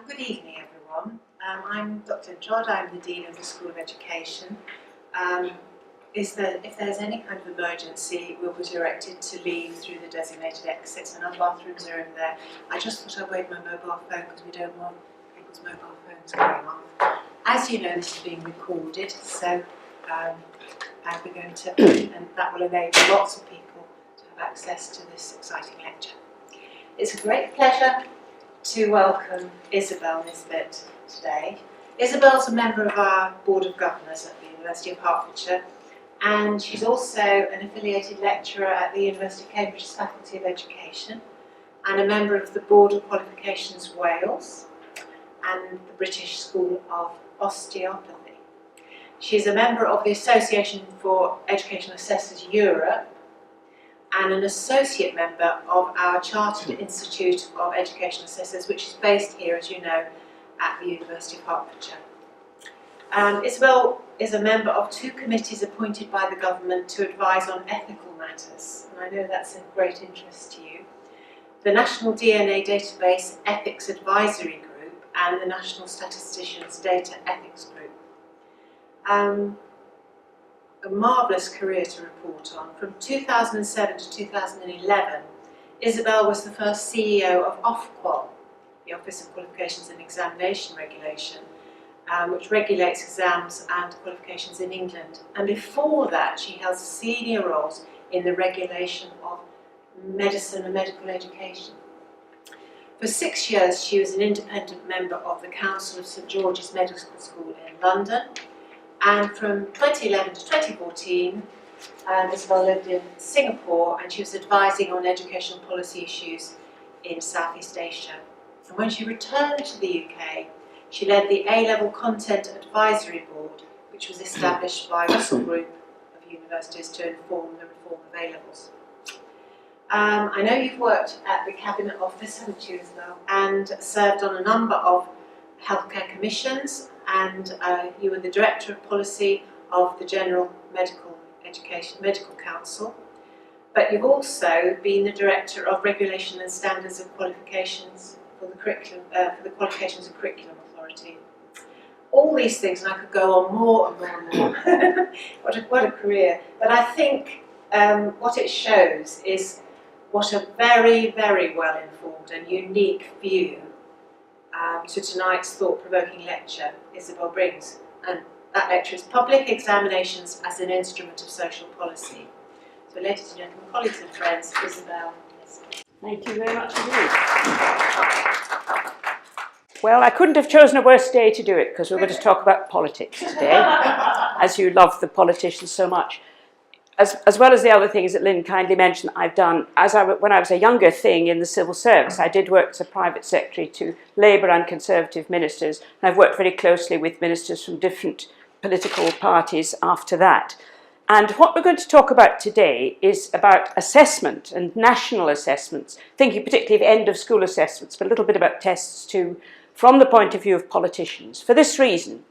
Good evening, everyone. I'm Dr. Todd. I'm the Dean of the School of Education. If there's any kind of emergency, we'll be directed to leave through the designated exits, and our bathrooms are in there. I just thought I'd wave my mobile phone because we don't want people's mobile phones going off. As you know, this is being recorded, so we're going to, and that will enable lots of people to have access to this exciting lecture. It's a great pleasure to welcome Isabel Nisbet today. Isabel's a member of our Board of Governors at the University of Hertfordshire, and she's also an affiliated lecturer at the University of Cambridge's Faculty of Education and a member of the Board of Qualifications Wales and the British School of Osteopathy. She's a member of the Association for Educational Assessors Europe and an associate member of our Chartered Institute of Educational Assessors, which is based here, as you know, at the University of Hertfordshire. Isabel is a member of 2 committees appointed by the government to advise on ethical matters, and I know that's of great interest to you. The National DNA Database Ethics Advisory Group and the National Statisticians Data Ethics Group. A marvellous career to report on. From 2007 to 2011, Isabel was the first CEO of Ofqual, the Office of Qualifications and Examination Regulation, which regulates exams and qualifications in England. And before that, she held senior roles in the regulation of medicine and medical education. For 6 years, she was an independent member of the Council of St George's Medical School in London. And from 2011 to 2014, Isabel lived in Singapore, and she was advising on educational policy issues in Southeast Asia. And when she returned to the UK, she led the A-Level Content Advisory Board, which was established by Russell Group of Universities to inform the reform of A-Levels. I know you've worked at the Cabinet Office, haven't you, Isabel, and served on a number of healthcare commissions, and you were the Director of Policy of the General Medical Council. But you've also been the Director of Regulation and Standards of Qualifications for the Qualifications and Curriculum Authority. All these things, and I could go on more and more and more. what a career. But I think what it shows is what a very, very well-informed and unique view to tonight's thought-provoking lecture Isabel brings, and that lecture is Public Examinations as an Instrument of Social Policy. So ladies and gentlemen, colleagues and friends, Isabel. Thank you very much indeed. Well, I couldn't have chosen a worse day to do it, because we're going to talk about politics today, as you love the politicians so much. As well as the other things that Lynn kindly mentioned, I've done, when I was a younger thing in the civil service, I did work as a private secretary to Labour and Conservative ministers, and I've worked very closely with ministers from different political parties after that. And what we're going to talk about today is about assessment and national assessments, thinking particularly of end-of-school assessments, but a little bit about tests too, from the point of view of politicians. For this reason,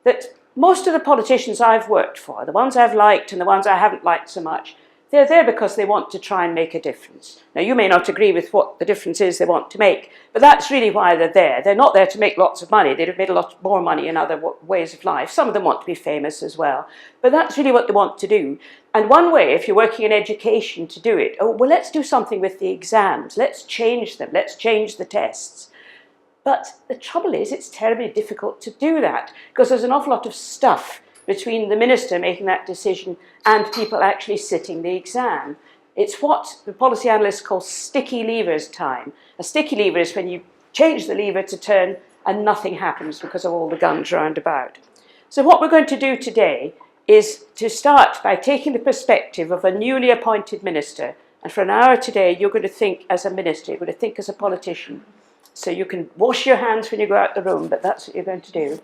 that most of the politicians I've worked for, the ones I've liked and the ones I haven't liked so much, they're there because they want to try and make a difference. Now, you may not agree with what the difference is they want to make, but that's really why they're there. They're not there to make lots of money. They'd have made a lot more money in other ways of life. Some of them want to be famous as well, but that's really what they want to do. And one way, if you're working in education, to do it, oh, well, let's do something with the exams. Let's change them. Let's change the tests. But the trouble is, it's terribly difficult to do that, because there's an awful lot of stuff between the minister making that decision and people actually sitting the exam. It's what the policy analysts call sticky levers time. A sticky lever is when you change the lever to turn and nothing happens because of all the guns round about. So what we're going to do today is to start by taking the perspective of a newly appointed minister. And for an hour today, you're going to think as a minister, you're going to think as a politician. So you can wash your hands when you go out the room, but that's what you're going to do.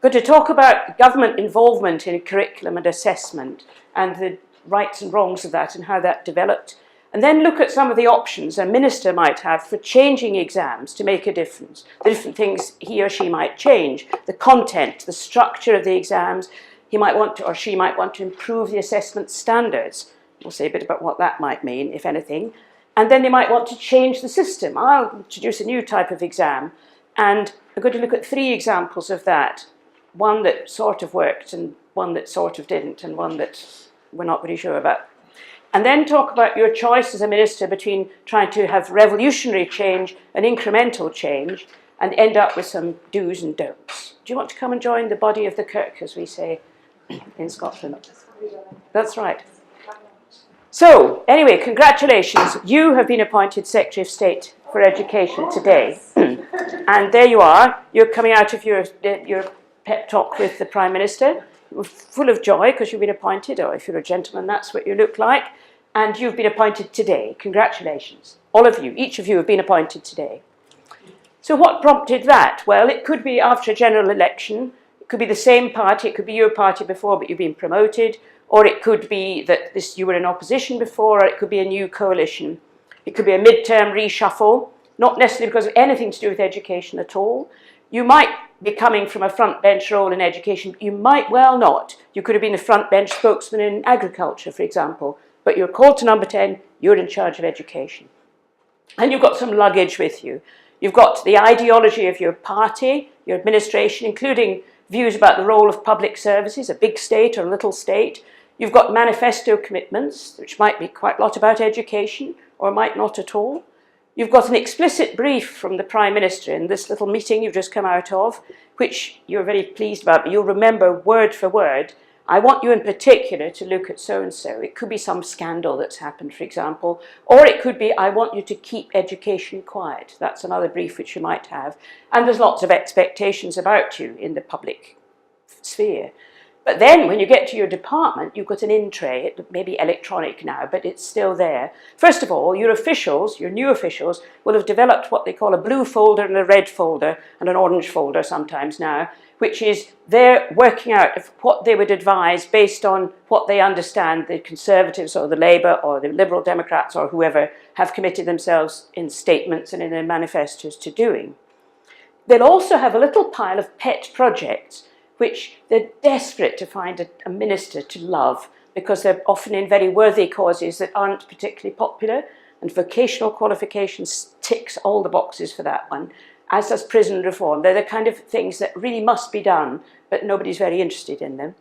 We're going to talk about government involvement in curriculum and assessment and the rights and wrongs of that and how that developed. And then look at some of the options a minister might have for changing exams to make a difference. The different things he or she might change, the content, the structure of the exams. He might want to, or she might want to improve the assessment standards. We'll say a bit about what that might mean, if anything. And then they might want to change the system. I'll introduce a new type of exam, and we're going to look at 3 examples of that. One that sort of worked, and one that sort of didn't, and one that we're not really sure about. And then talk about your choice as a minister between trying to have revolutionary change and incremental change, and end up with some do's and don'ts. Do you want to come and join the body of the kirk, as we say in Scotland? That's right. So, anyway, congratulations. You have been appointed Secretary of State for Education today. And there you are. You're coming out of your pep talk with the Prime Minister, full of joy because you've been appointed, or if you're a gentleman, that's what you look like. And you've been appointed today. Congratulations. All of you, each of you have been appointed today. So what prompted that? Well, it could be after a general election. It could be the same party. It could be your party before, but you've been promoted. Or it could be that you were in opposition before, or it could be a new coalition. It could be a mid-term reshuffle, not necessarily because of anything to do with education at all. You might be coming from a front bench role in education, but you might well not. You could have been a front bench spokesman in agriculture, for example, but you're called to number 10, you're in charge of education. And you've got some luggage with you. You've got the ideology of your party, your administration, including views about the role of public services, a big state or a little state. You've got manifesto commitments, which might be quite a lot about education, or might not at all. You've got an explicit brief from the Prime Minister in this little meeting you've just come out of, which you're very pleased about, but you'll remember word for word. I want you in particular to look at so-and-so. It could be some scandal that's happened, for example, or it could be, I want you to keep education quiet. That's another brief which you might have. And there's lots of expectations about you in the public sphere. But then when you get to your department, you've got an in-tray. It may be electronic now, but it's still there. First of all, your officials, your new officials, will have developed what they call a blue folder and a red folder and an orange folder sometimes now, which is they're working out of what they would advise based on what they understand the Conservatives or the Labour or the Liberal Democrats or whoever have committed themselves in statements and in their manifestos to doing. They'll also have a little pile of pet projects which they're desperate to find a minister to love because they're often in very worthy causes that aren't particularly popular, and vocational qualifications ticks all the boxes for that one, as does prison reform. They're the kind of things that really must be done, but nobody's very interested in them.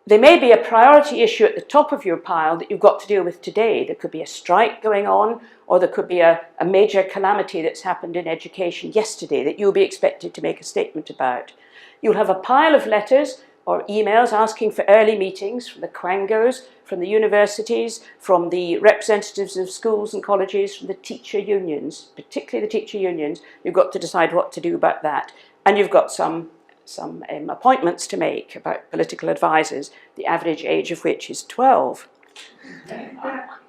There may be a priority issue at the top of your pile that you've got to deal with today. There could be a strike going on, or there could be a major calamity that's happened in education yesterday that you'll be expected to make a statement about. You'll have a pile of letters or emails asking for early meetings from the quangos, from the universities, from the representatives of schools and colleges, from the teacher unions, particularly the teacher unions. You've got to decide what to do about that. And you've got some appointments to make about political advisors, the average age of which is 12.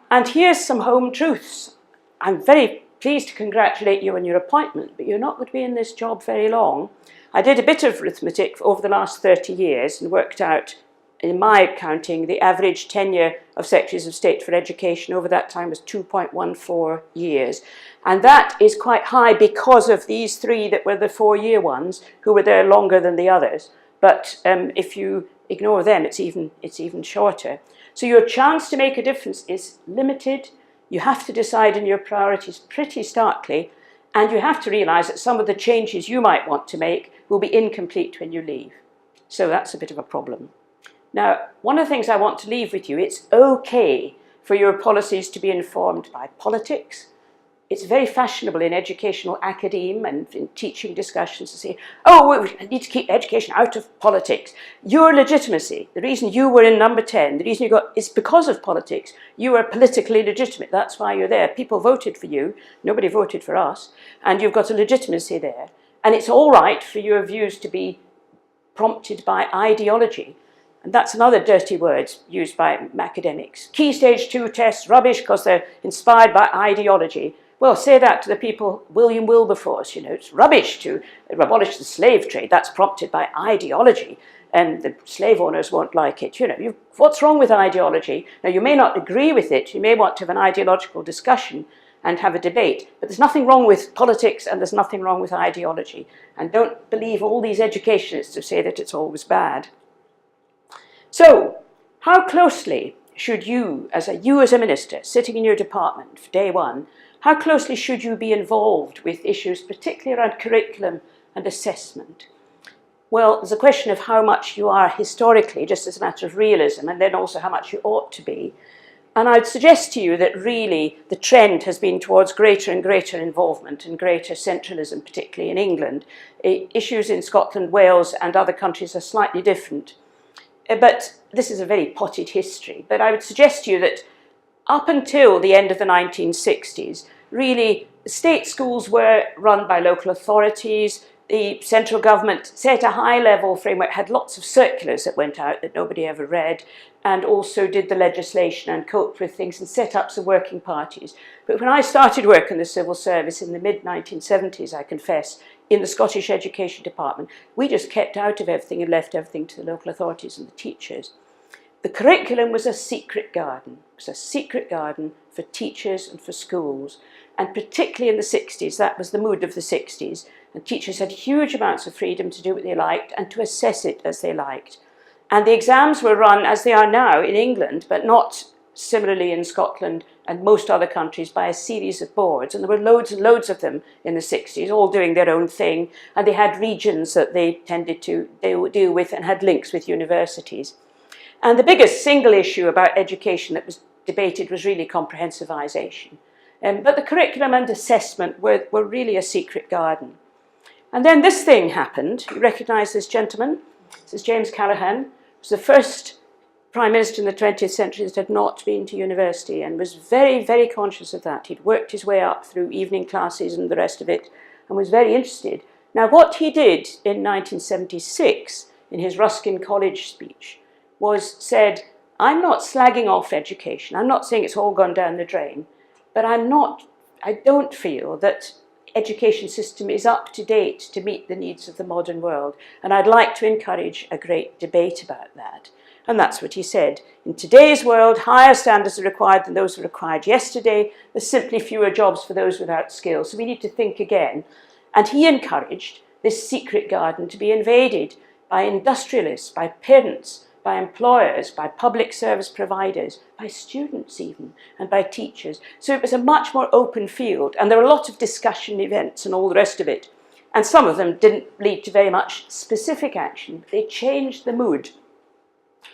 And here's some home truths. I'm very pleased to congratulate you on your appointment, but you're not going to be in this job very long. I did a bit of arithmetic over the last 30 years and worked out, in my counting, the average tenure of Secretaries of State for Education over that time was 2.14 years. And that is quite high because of these 3 that were the 4-year ones who were there longer than the others. But if you ignore them, it's even shorter. So your chance to make a difference is limited. You have to decide on your priorities pretty starkly, and you have to realise that some of the changes you might want to make will be incomplete when you leave. So that's a bit of a problem. Now, one of the things I want to leave with you, it's okay for your policies to be informed by politics. It's very fashionable in educational academe and in teaching discussions to say, oh, we need to keep education out of politics. Your legitimacy, the reason you were in number 10, the reason you got, is because of politics. You are politically legitimate, that's why you're there. People voted for you, nobody voted for us, and you've got a legitimacy there. And it's all right for your views to be prompted by ideology. And that's another dirty word used by academics. Key stage 2 tests, rubbish because they're inspired by ideology. Well, say that to the people, William Wilberforce, you know, it's rubbish to abolish the slave trade. That's prompted by ideology, and the slave owners won't like it. You know, what's wrong with ideology? Now, you may not agree with it. You may want to have an ideological discussion and have a debate, but there's nothing wrong with politics and there's nothing wrong with ideology. And don't believe all these educationists who say that it's always bad. So, how closely should you as a minister, sitting in your department for day one, how closely should you be involved with issues, particularly around curriculum and assessment. Well, there's a question of how much you are historically, just as a matter of realism, and then also how much you ought to be. And I'd suggest to you that really the trend has been towards greater and greater involvement and greater centralism, particularly in England. Issues in Scotland, Wales, and other countries are slightly different. But this is a very potted history. But I would suggest to you that up until the end of the 1960s, really, state schools were run by local authorities. The central government set a high-level framework, had lots of circulars that went out that nobody ever read, and also did the legislation and coped with things and set up some working parties. But when I started work in the civil service in the mid-1970s, I confess, in the Scottish Education Department, we just kept out of everything and left everything to the local authorities and the teachers. The curriculum was a secret garden. It was a secret garden for teachers and for schools. And particularly in the 60s, that was the mood of the 60s. And teachers had huge amounts of freedom to do what they liked and to assess it as they liked. And the exams were run as they are now in England, but not similarly in Scotland and most other countries, by a series of boards. And there were loads and loads of them in the 60s, all doing their own thing. And they had regions that they tended to deal with and had links with universities. And the biggest single issue about education that was debated was really comprehensivisation. But the curriculum and assessment were really a secret garden. And then this thing happened. You recognise this gentleman? This is James Callaghan. He was the first Prime Minister in the 20th century that had not been to university and was very, very conscious of that. He'd worked his way up through evening classes and the rest of it and was very interested. Now, what he did in 1976 in his Ruskin College speech was said, I'm not slagging off education. I'm not saying it's all gone down the drain, but I don't feel that education system is up to date to meet the needs of the modern world. And I'd like to encourage a great debate about that. And that's what he said. In today's world, higher standards are required than those were required yesterday. There's simply fewer jobs for those without skills. So we need to think again. And he encouraged this secret garden to be invaded by industrialists, by parents, by employers, by public service providers, by students even, and by teachers. So it was a much more open field, and there were a lot of discussion events and all the rest of it. And some of them didn't lead to very much specific action. They changed the mood.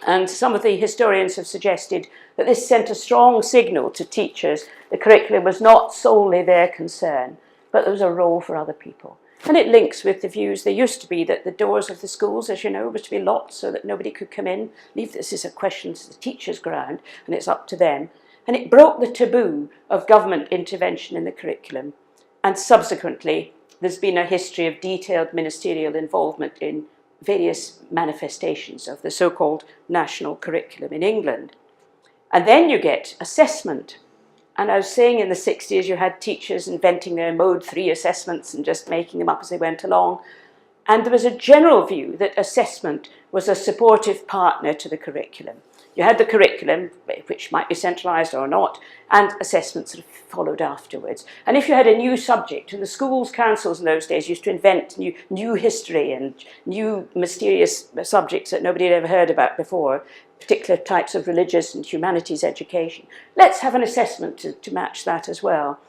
And some of the historians have suggested that this sent a strong signal to teachers. The curriculum was not solely their concern, but there was a role for other people. And it links with the views there used to be that the doors of the schools, as you know, were to be locked so that nobody could come in. Leave this as a question to the teachers' ground, and it's up to them. And it broke the taboo of government intervention in the curriculum. And subsequently, there's been a history of detailed ministerial involvement in various manifestations of the so-called national curriculum in England. And then you get assessment. And I was saying in the 60s, you had teachers inventing their Mode 3 assessments and just making them up as they went along. And there was a general view that assessment was a supportive partner to the curriculum. You had the curriculum, which might be centralised or not, and assessments sort of followed afterwards. And if you had a new subject, and the schools' councils in those days used to invent new history and new mysterious subjects that nobody had ever heard about before, particular types of religious and humanities education. Let's have an assessment to match that as well.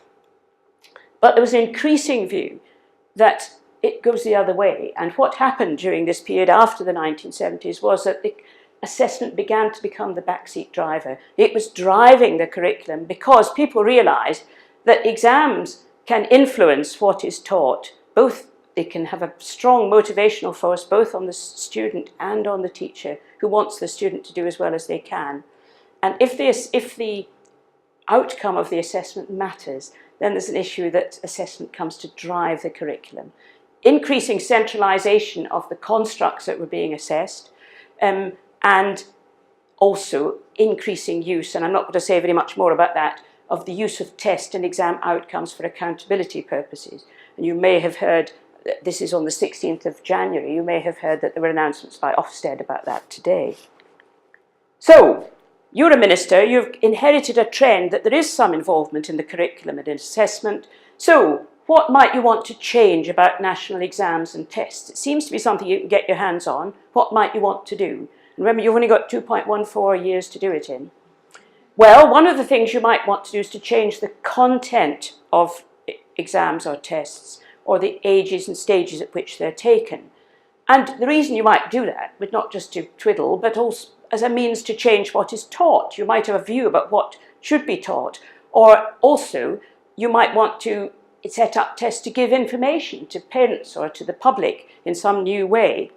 But there was an increasing view that it goes the other way. And what happened during this period after the 1970s was that the assessment began to become the backseat driver. It was driving the curriculum because people realised that exams can influence what is taught. Both they can have a strong motivational force both on the student and on the teacher who wants the student to do as well as they can. And if the outcome of the assessment matters, then there's an issue that assessment comes to drive the curriculum. Increasing centralisation of the constructs that were being assessed, and also increasing use, and I'm not going to say very much more about that, of the use of test and exam outcomes for accountability purposes. And you may have heard, this is on the 16th of January, you may have heard that there were announcements by Ofsted about that today. So, you're a minister, you've inherited a trend that there is some involvement in the curriculum and in assessment. So, what might you want to change about national exams and tests? It seems to be something you can get your hands on. What might you want to do? And remember, you've only got 2.14 years to do it in. Well, one of the things you might want to do is to change the content of exams or tests, or the ages and stages at which they're taken. And the reason you might do that, but not just to twiddle, but also as a means to change what is taught. You might have a view about what should be taught, or also you might want to set up tests to give information to parents or to the public in some new way.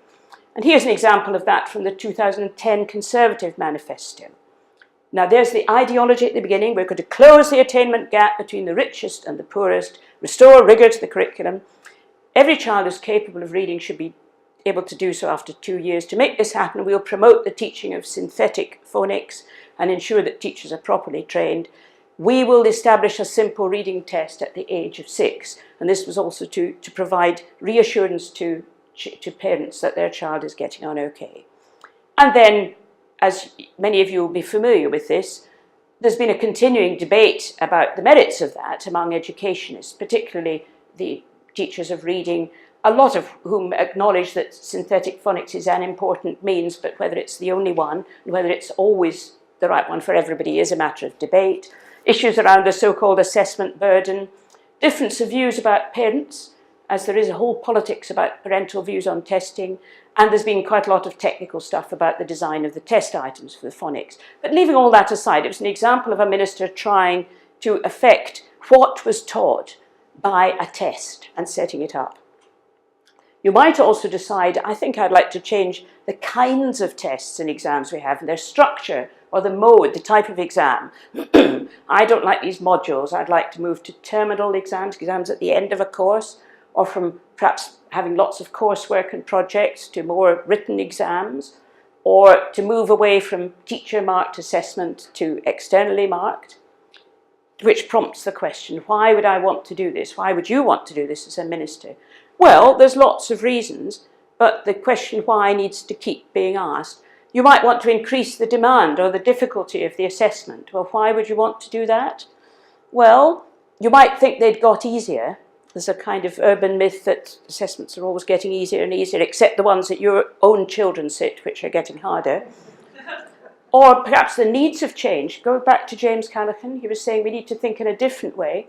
And here's an example of that from the 2010 Conservative Manifesto. Now there's the ideology at the beginning. We're going to close the attainment gap between the richest and the poorest, restore rigour to the curriculum. Every child who's capable of reading should be able to do so after 2 years. To make this happen, we'll promote the teaching of synthetic phonics and ensure that teachers are properly trained. We will establish a simple reading test at the age of 6. And this was also to provide reassurance to parents that their child is getting on okay. And then, as many of you will be familiar with this, there's been a continuing debate about the merits of that among educationists, particularly the teachers of reading, a lot of whom acknowledge that synthetic phonics is an important means, but whether it's the only one and whether it's always the right one for everybody is a matter of debate. Issues around the so-called assessment burden, difference of views about parents, as there is a whole politics about parental views on testing, and there's been quite a lot of technical stuff about the design of the test items for the phonics. But leaving all that aside, it was an example of a minister trying to affect what was taught by a test and setting it up. You might also decide, I think I'd like to change the kinds of tests and exams we have, and their structure or the mode, the type of exam. I don't like these modules. I'd like to move to terminal exams, exams at the end of a course, or from perhaps having lots of coursework and projects to more written exams, or to move away from teacher-marked assessment to externally marked, which prompts the question, why would I want to do this? Why would you want to do this as a minister? Well, there's lots of reasons, but the question why needs to keep being asked. You might want to increase the demand or the difficulty of the assessment. Well, why would you want to do that? Well, you might think they'd got easier. There's a kind of urban myth that assessments are always getting easier and easier, except the ones that your own children sit, which are getting harder. Or perhaps the needs have changed. Go back to James Callaghan. He was saying we need to think in a different way.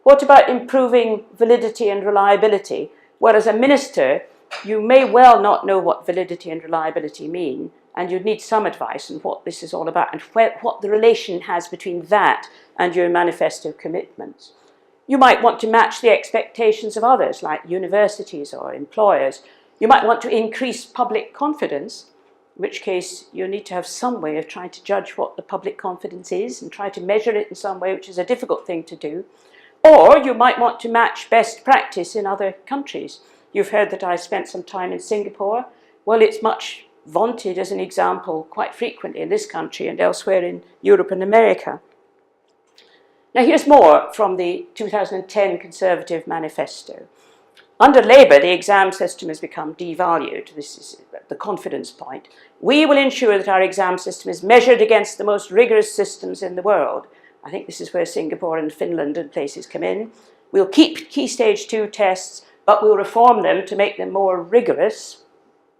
What about improving validity and reliability? Well, as a minister, you may well not know what validity and reliability mean, and you'd need some advice on what this is all about and what the relation has between that and your manifesto commitments. You might want to match the expectations of others, like universities or employers. You might want to increase public confidence, in which case you need to have some way of trying to judge what the public confidence is and try to measure it in some way, which is a difficult thing to do. Or you might want to match best practice in other countries. You've heard that I spent some time in Singapore. Well, it's much vaunted as an example quite frequently in this country and elsewhere in Europe and America. Now here's more from the 2010 Conservative Manifesto. Under Labour, the exam system has become devalued. This is the confidence point. We will ensure that our exam system is measured against the most rigorous systems in the world. I think this is where Singapore and Finland and places come in. We'll keep Key Stage 2 tests, but we'll reform them to make them more rigorous,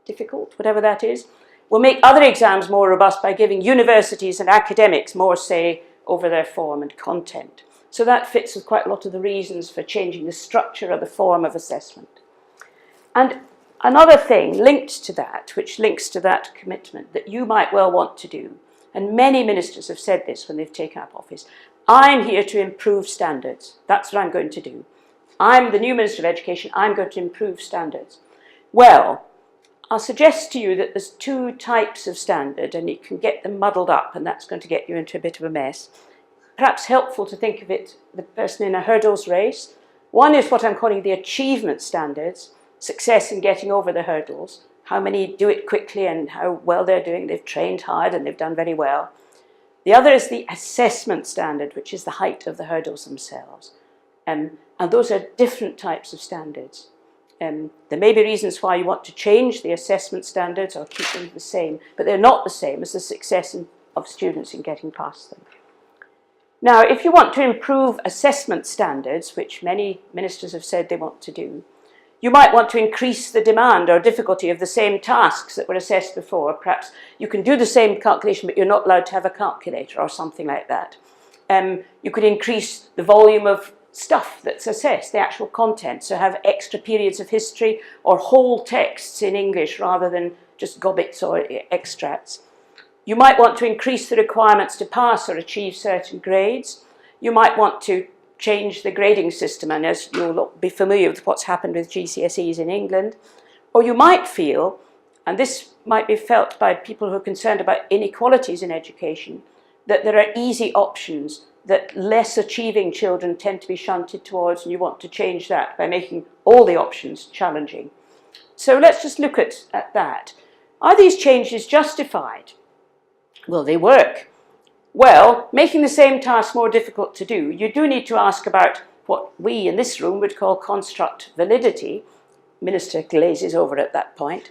difficult, whatever that is. We'll make other exams more robust by giving universities and academics more say over their form and content. So that fits with quite a lot of the reasons for changing the structure or the form of assessment. And another thing linked to that, which links to that commitment that you might well want to do, and many ministers have said this when they've taken up office, I'm here to improve standards. That's what I'm going to do. I'm the new Minister of Education, I'm going to improve standards. Well, I'll suggest to you that there's two types of standard and you can get them muddled up and that's going to get you into a bit of a mess. Perhaps helpful to think of it, the person in a hurdles race. One is what I'm calling the achievement standards, success in getting over the hurdles, how many do it quickly and how well they're doing, they've trained hard and they've done very well. The other is the assessment standard, which is the height of the hurdles themselves. And those are different types of standards. There may be reasons why you want to change the assessment standards or keep them the same, but they're not the same as the success of students in getting past them. Now, if you want to improve assessment standards, which many ministers have said they want to do, you might want to increase the demand or difficulty of the same tasks that were assessed before. Perhaps you can do the same calculation, but you're not allowed to have a calculator or something like that. You could increase the volume of stuff that's assessed, the actual content, so have extra periods of history or whole texts in English rather than just gobbets or extracts. You might want to increase the requirements to pass or achieve certain grades. You might want to change the grading system, and as you'll be familiar with what's happened with GCSEs in England. Or you might feel, and this might be felt by people who are concerned about inequalities in education, that there are easy options that less achieving children tend to be shunted towards, and you want to change that by making all the options challenging. So let's just look at that. Are these changes justified? Will they work? Well, making the same task more difficult to do, you do need to ask about what we in this room would call construct validity. Minister glazes over at that point.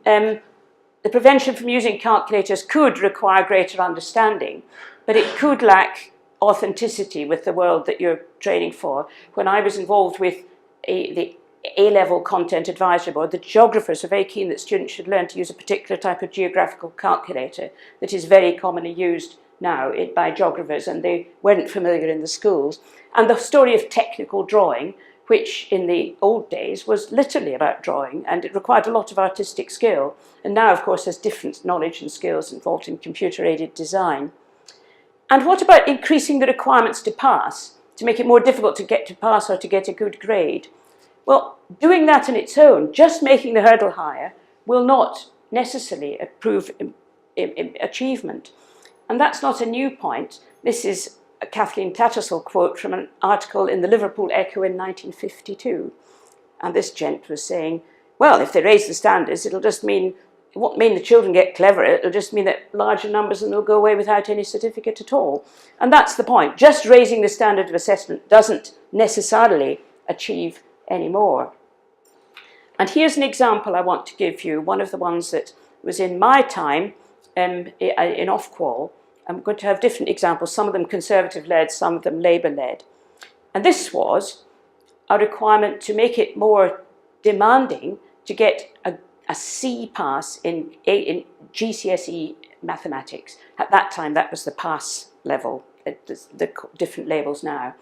The prevention from using calculators could require greater understanding, but it could lack authenticity with the world that you're training for. When I was involved with the A-level content advisory board, the geographers are very keen that students should learn to use a particular type of geographical calculator that is very commonly used now by geographers, and they weren't familiar in the schools. And the story of technical drawing, which in the old days was literally about drawing, and it required a lot of artistic skill. And now, of course, there's different knowledge and skills involved in computer-aided design. And what about increasing the requirements to pass, to make it more difficult to get to pass or to get a good grade? Well, doing that on its own, just making the hurdle higher, will not necessarily prove achievement. And that's not a new point. This is a Kathleen Tattersall quote from an article in the Liverpool Echo in 1952. And this gent was saying, well, if they raise the standards, it'll just mean, it won't mean the children get cleverer, it'll just mean that larger numbers and they'll go away without any certificate at all. And that's the point. Just raising the standard of assessment doesn't necessarily achieve any more. And here's an example I want to give you, one of the ones that was in my time in Ofqual. I'm going to have different examples, some of them Conservative-led, some of them Labour-led. And this was a requirement to make it more demanding to get a C pass in GCSE mathematics. At that time, that was the pass level, the different labels now.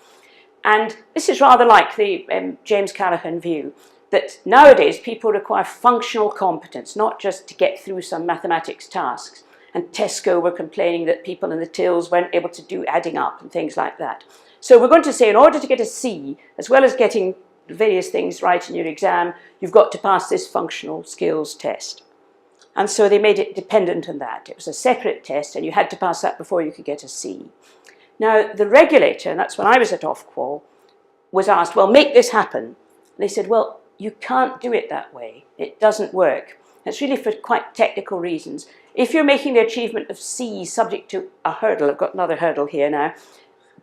And this is rather like the James Callaghan view, that nowadays people require functional competence, not just to get through some mathematics tasks. And Tesco were complaining that people in the tills weren't able to do adding up and things like that. So we're going to say in order to get a C, as well as getting various things right in your exam, you've got to pass this functional skills test. And so they made it dependent on that. It was a separate test and you had to pass that before you could get a C. Now the regulator, and that's when I was at Ofqual, was asked, well, make this happen. And they said, well, you can't do it that way. It doesn't work. It's really for quite technical reasons. If you're making the achievement of C subject to a hurdle, I've got another hurdle here now,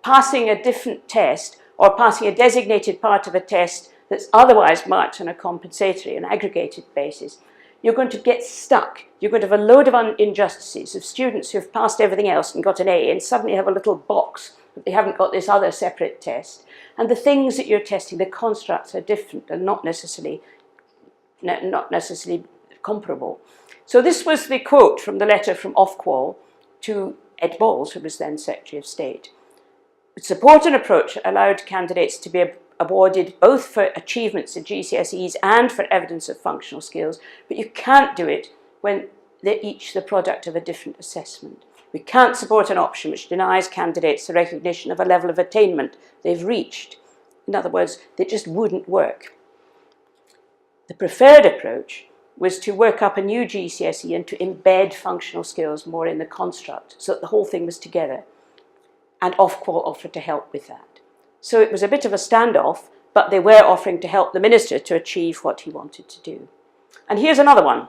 passing a different test or passing a designated part of a test that's otherwise marked on a compensatory and aggregated basis, you're going to get stuck. You're going to have a load of injustices of students who've passed everything else and got an A and suddenly have a little box that they haven't got this other separate test. And the things that you're testing, the constructs are different and not necessarily comparable. So this was the quote from the letter from Ofqual to Ed Balls, who was then Secretary of State. Support an approach that allowed candidates to be awarded both for achievements in GCSEs and for evidence of functional skills, but you can't do it when they're each the product of a different assessment. We can't support an option which denies candidates the recognition of a level of attainment they've reached. In other words, they just wouldn't work. The preferred approach was to work up a new GCSE and to embed functional skills more in the construct so that the whole thing was together. And Ofqual offered to help with that. So it was a bit of a standoff, but they were offering to help the minister to achieve what he wanted to do. And here's another one.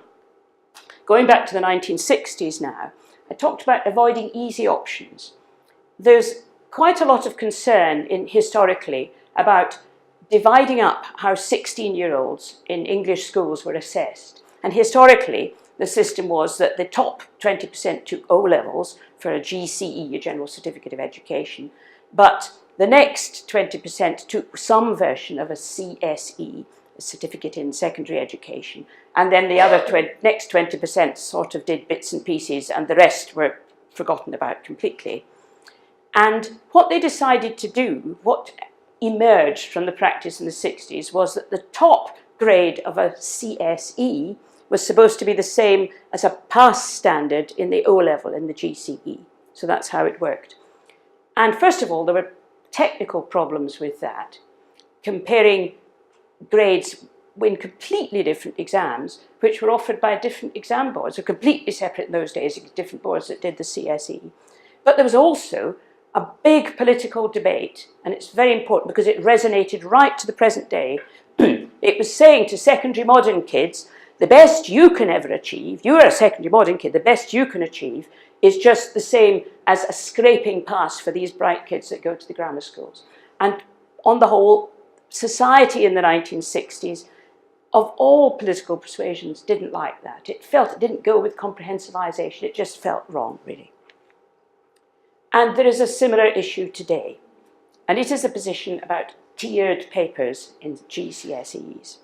Going back to the 1960s now, I talked about avoiding easy options. There's quite a lot of concern historically about dividing up how 16-year-olds in English schools were assessed. And historically, the system was that the top 20% took O-levels for a GCE, a General Certificate of Education, but the next 20% took some version of a CSE, a Certificate in Secondary Education, and then the other next 20% sort of did bits and pieces, and the rest were forgotten about completely. And what they decided to do, what emerged from the practice in the 60s was that the top grade of a CSE was supposed to be the same as a pass standard in the O-level in the GCE. So that's how it worked. And first of all, there were technical problems with that, comparing grades in completely different exams, which were offered by different exam boards, so completely separate in those days, different boards that did the CSE. But there was also a big political debate, and it's very important because it resonated right to the present day. It was saying to secondary modern kids, the best you can ever achieve, you're a secondary modern kid, the best you can achieve is just the same as a scraping pass for these bright kids that go to the grammar schools. And on the whole, society in the 1960s, of all political persuasions, didn't like that. It felt it didn't go with comprehensivization, it just felt wrong, really. And there is a similar issue today, and it is a position about tiered papers in GCSEs.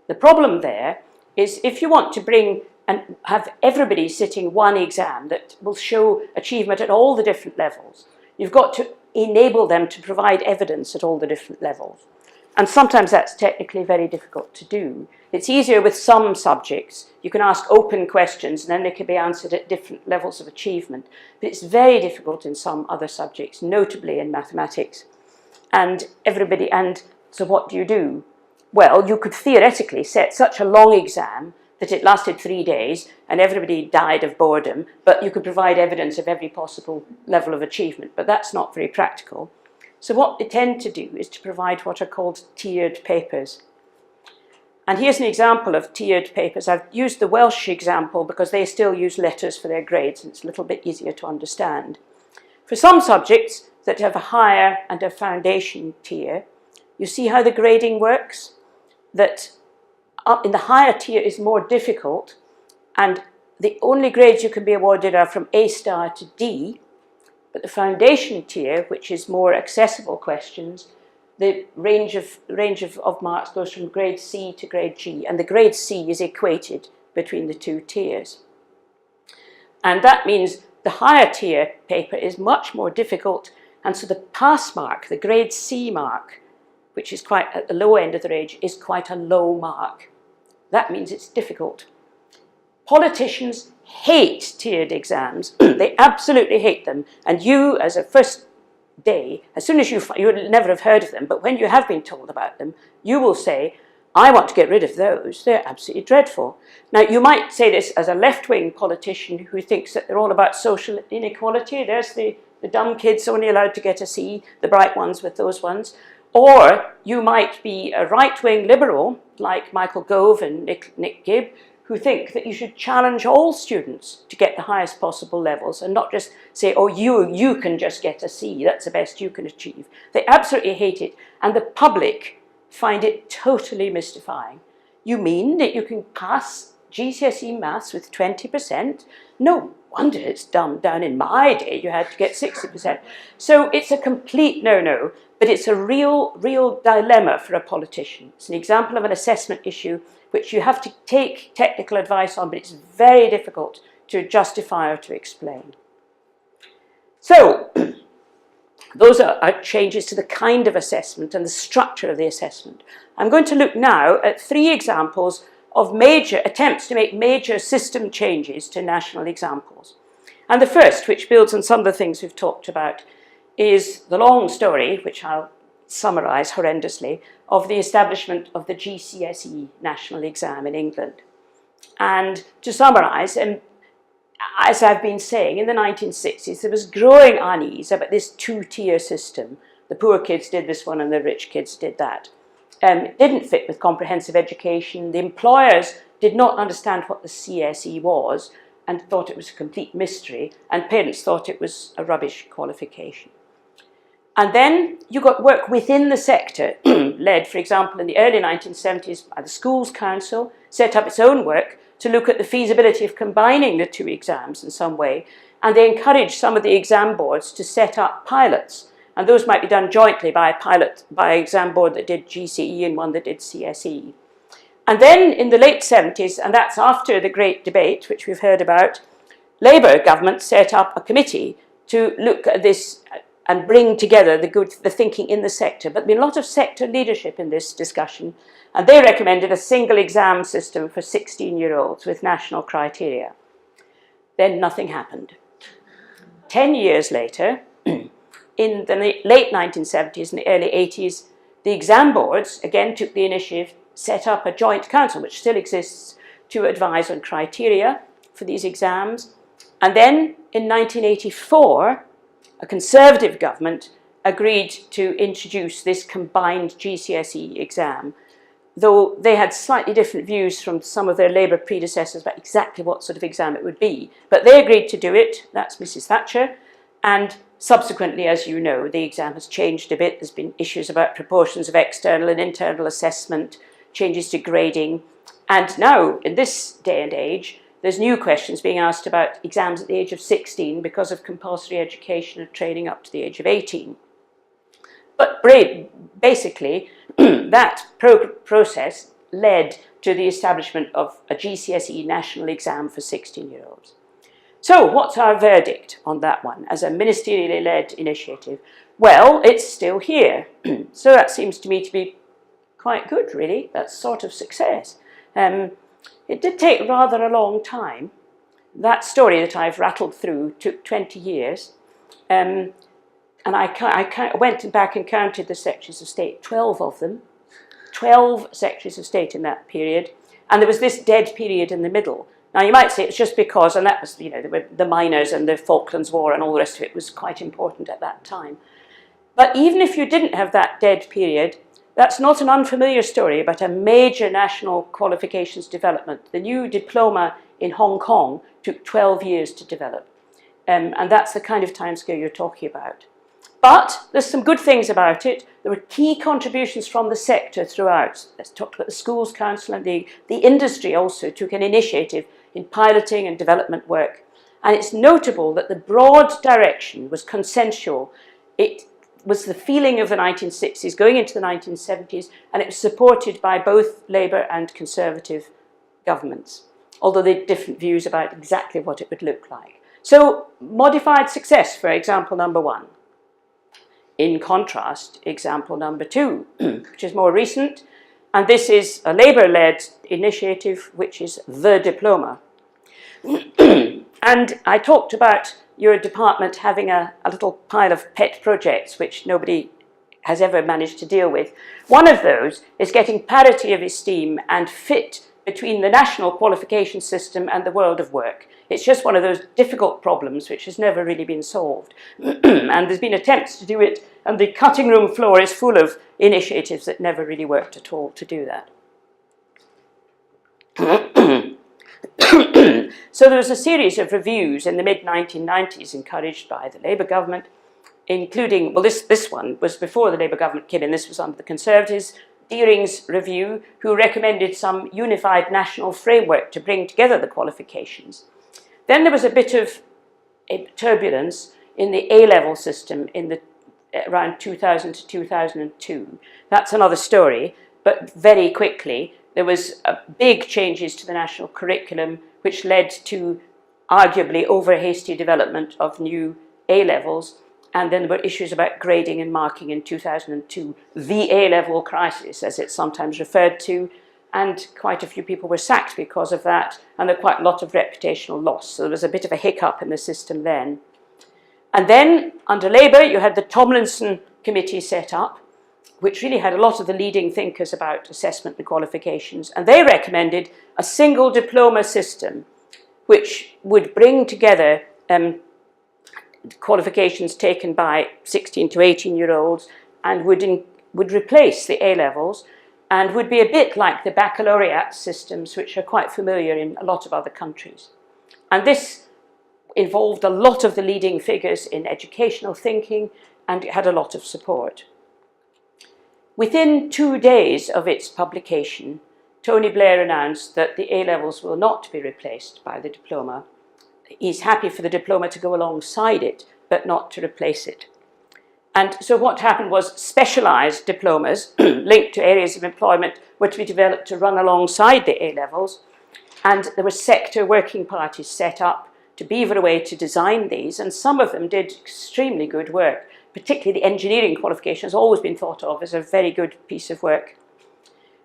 The problem there is if you want to bring and have everybody sitting one exam that will show achievement at all the different levels, you've got to enable them to provide evidence at all the different levels. And sometimes that's technically very difficult to do. It's easier with some subjects. You can ask open questions and then they can be answered at different levels of achievement. But it's very difficult in some other subjects, notably in mathematics. And so what do? Well, you could theoretically set such a long exam that it lasted 3 days and everybody died of boredom, but you could provide evidence of every possible level of achievement. But that's not very practical. So what they tend to do is to provide what are called tiered papers. And here's an example of tiered papers. I've used the Welsh example because they still use letters for their grades and it's a little bit easier to understand. For some subjects that have a higher and a foundation tier, you see how the grading works? That up in the higher tier is more difficult and the only grades you can be awarded are from A star to D. But the foundation tier, which is more accessible questions, the range of marks goes from grade C to grade G, and the grade C is equated between the two tiers. And that means the higher tier paper is much more difficult, and so the pass mark, the grade C mark, which is quite at the low end of the range, is quite a low mark. That means it's difficult. Politicians hate tiered exams. They absolutely hate them. And you, as a first day, as soon as you would never have heard of them, but when you have been told about them, you will say, I want to get rid of those. They're absolutely dreadful. Now, you might say this as a left-wing politician who thinks that they're all about social inequality. There's the dumb kids only allowed to get a C, the bright ones with those ones. Or you might be a right-wing liberal, like Michael Gove and Nick Gibb, who think that you should challenge all students to get the highest possible levels and not just say, oh, you can just get a C, that's the best you can achieve. They absolutely hate it, and the public find it totally mystifying. You mean that you can pass GCSE maths with 20%? No wonder it's dumb. Down in my day, you had to get 60%. So it's a complete no-no, but it's a real dilemma for a politician. It's an example of an assessment issue which you have to take technical advice on, but it's very difficult to justify or to explain. So, those are changes to the kind of assessment and the structure of the assessment. I'm going to look now at 3 examples of major attempts to make major system changes to national examples. And the first, which builds on some of the things we've talked about, is the long story, which I'll summarise horrendously, of the establishment of the GCSE national exam in England. And to summarise, as I've been saying, in the 1960s there was growing unease about this 2-tier system. The poor kids did this one and the rich kids did that. It didn't fit with comprehensive education. The employers did not understand what the CSE was and thought it was a complete mystery, and parents thought it was a rubbish qualification. And then you got work within the sector, led, for example, in the early 1970s by the Schools Council, set up its own work to look at the feasibility of combining the 2 exams in some way, and they encouraged some of the exam boards to set up pilots, and those might be done jointly by an exam board that did GCE and one that did CSE. And then in the late 70s, and that's after the Great Debate, which we've heard about, Labour government set up a committee to look at this and bring together the thinking in the sector. But there's been a lot of sector leadership in this discussion, and they recommended a single exam system for 16-year-olds with national criteria. Then nothing happened. 10 years later, in the late 1970s and the early 80s, the exam boards again took the initiative, set up a joint council, which still exists, to advise on criteria for these exams. And then in 1984, a Conservative government agreed to introduce this combined GCSE exam, though they had slightly different views from some of their Labour predecessors about exactly what sort of exam it would be. But they agreed to do it, that's Mrs. Thatcher, and subsequently, as you know, the exam has changed a bit. There's been issues about proportions of external and internal assessment, changes to grading, and now, in this day and age, there's new questions being asked about exams at the age of 16 because of compulsory education and training up to the age of 18. But basically, that process led to the establishment of a GCSE national exam for 16-year-olds. So what's our verdict on that one as a ministerially led initiative? Well, it's still here. So that seems to me to be quite good, really. That's sort of success. It did take rather a long time. That story that I've rattled through took 20 years. And I went back and counted the Secretaries of State, 12 of them. 12 Secretaries of State in that period. And there was this dead period in the middle. Now, you might say it's just because, and that was, you know, the miners and the Falklands War and all the rest of it was quite important at that time. But even if you didn't have that dead period, that's not an unfamiliar story about a major national qualifications development. The new diploma in Hong Kong took 12 years to develop. And that's the kind of timescale you're talking about. But there's some good things about it. There were key contributions from the sector throughout. Let's talk about the Schools Council, and the industry also took an initiative in piloting and development work. And it's notable that the broad direction was consensual. It was the feeling of the 1960s going into the 1970s, and it was supported by both Labour and Conservative governments, although they had different views about exactly what it would look like. So, modified success for example number 1. In contrast, example number 2, which is more recent, and this is a Labour-led initiative, which is the Diploma. And I talked about your department having a little pile of pet projects which nobody has ever managed to deal with. One of those is getting parity of esteem and fit between the national qualification system and the world of work. It's just one of those difficult problems which has never really been solved. And there's been attempts to do it, and the cutting room floor is full of initiatives that never really worked at all to do that. So there was a series of reviews in the mid-1990s encouraged by the Labour government, including, well, this one was before the Labour government came in, this was under the Conservatives, Deering's review, who recommended some unified national framework to bring together the qualifications. Then there was a bit of turbulence in the A-level system in around 2000 to 2002. That's another story, but very quickly there was big changes to the national curriculum, which led to arguably over-hasty development of new A-levels, and then there were issues about grading and marking in 2002, the A-level crisis, as it's sometimes referred to, and quite a few people were sacked because of that, and there were quite a lot of reputational loss, so there was a bit of a hiccup in the system then. And then, under Labour, you had the Tomlinson Committee set up, which really had a lot of the leading thinkers about assessment and qualifications, and they recommended a single diploma system which would bring together qualifications taken by 16 to 18-year-olds and would replace the A-levels and would be a bit like the Baccalaureate systems, which are quite familiar in a lot of other countries. And this involved a lot of the leading figures in educational thinking, and it had a lot of support. Within 2 days of its publication, Tony Blair announced that the A-levels will not be replaced by the diploma. He's happy for the diploma to go alongside it, but not to replace it. And so what happened was specialised diplomas linked to areas of employment were to be developed to run alongside the A-levels, and there were sector working parties set up to beaver away to design these, and some of them did extremely good work. particularly the engineering qualification, has always been thought of as a very good piece of work.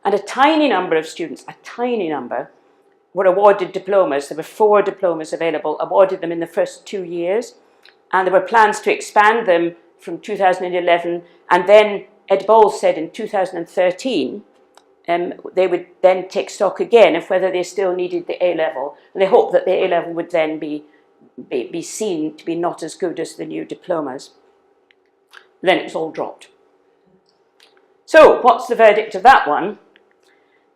And a tiny number of students, a tiny number, were awarded diplomas. There were 4 diplomas available, awarded them in the first 2 years. And there were plans to expand them from 2011. And then Ed Bowles said in 2013, they would then take stock again of whether they still needed the A-level. And they hoped that the A-level would then be seen to be not as good as the new diplomas. Then it was all dropped. So what's the verdict of that one?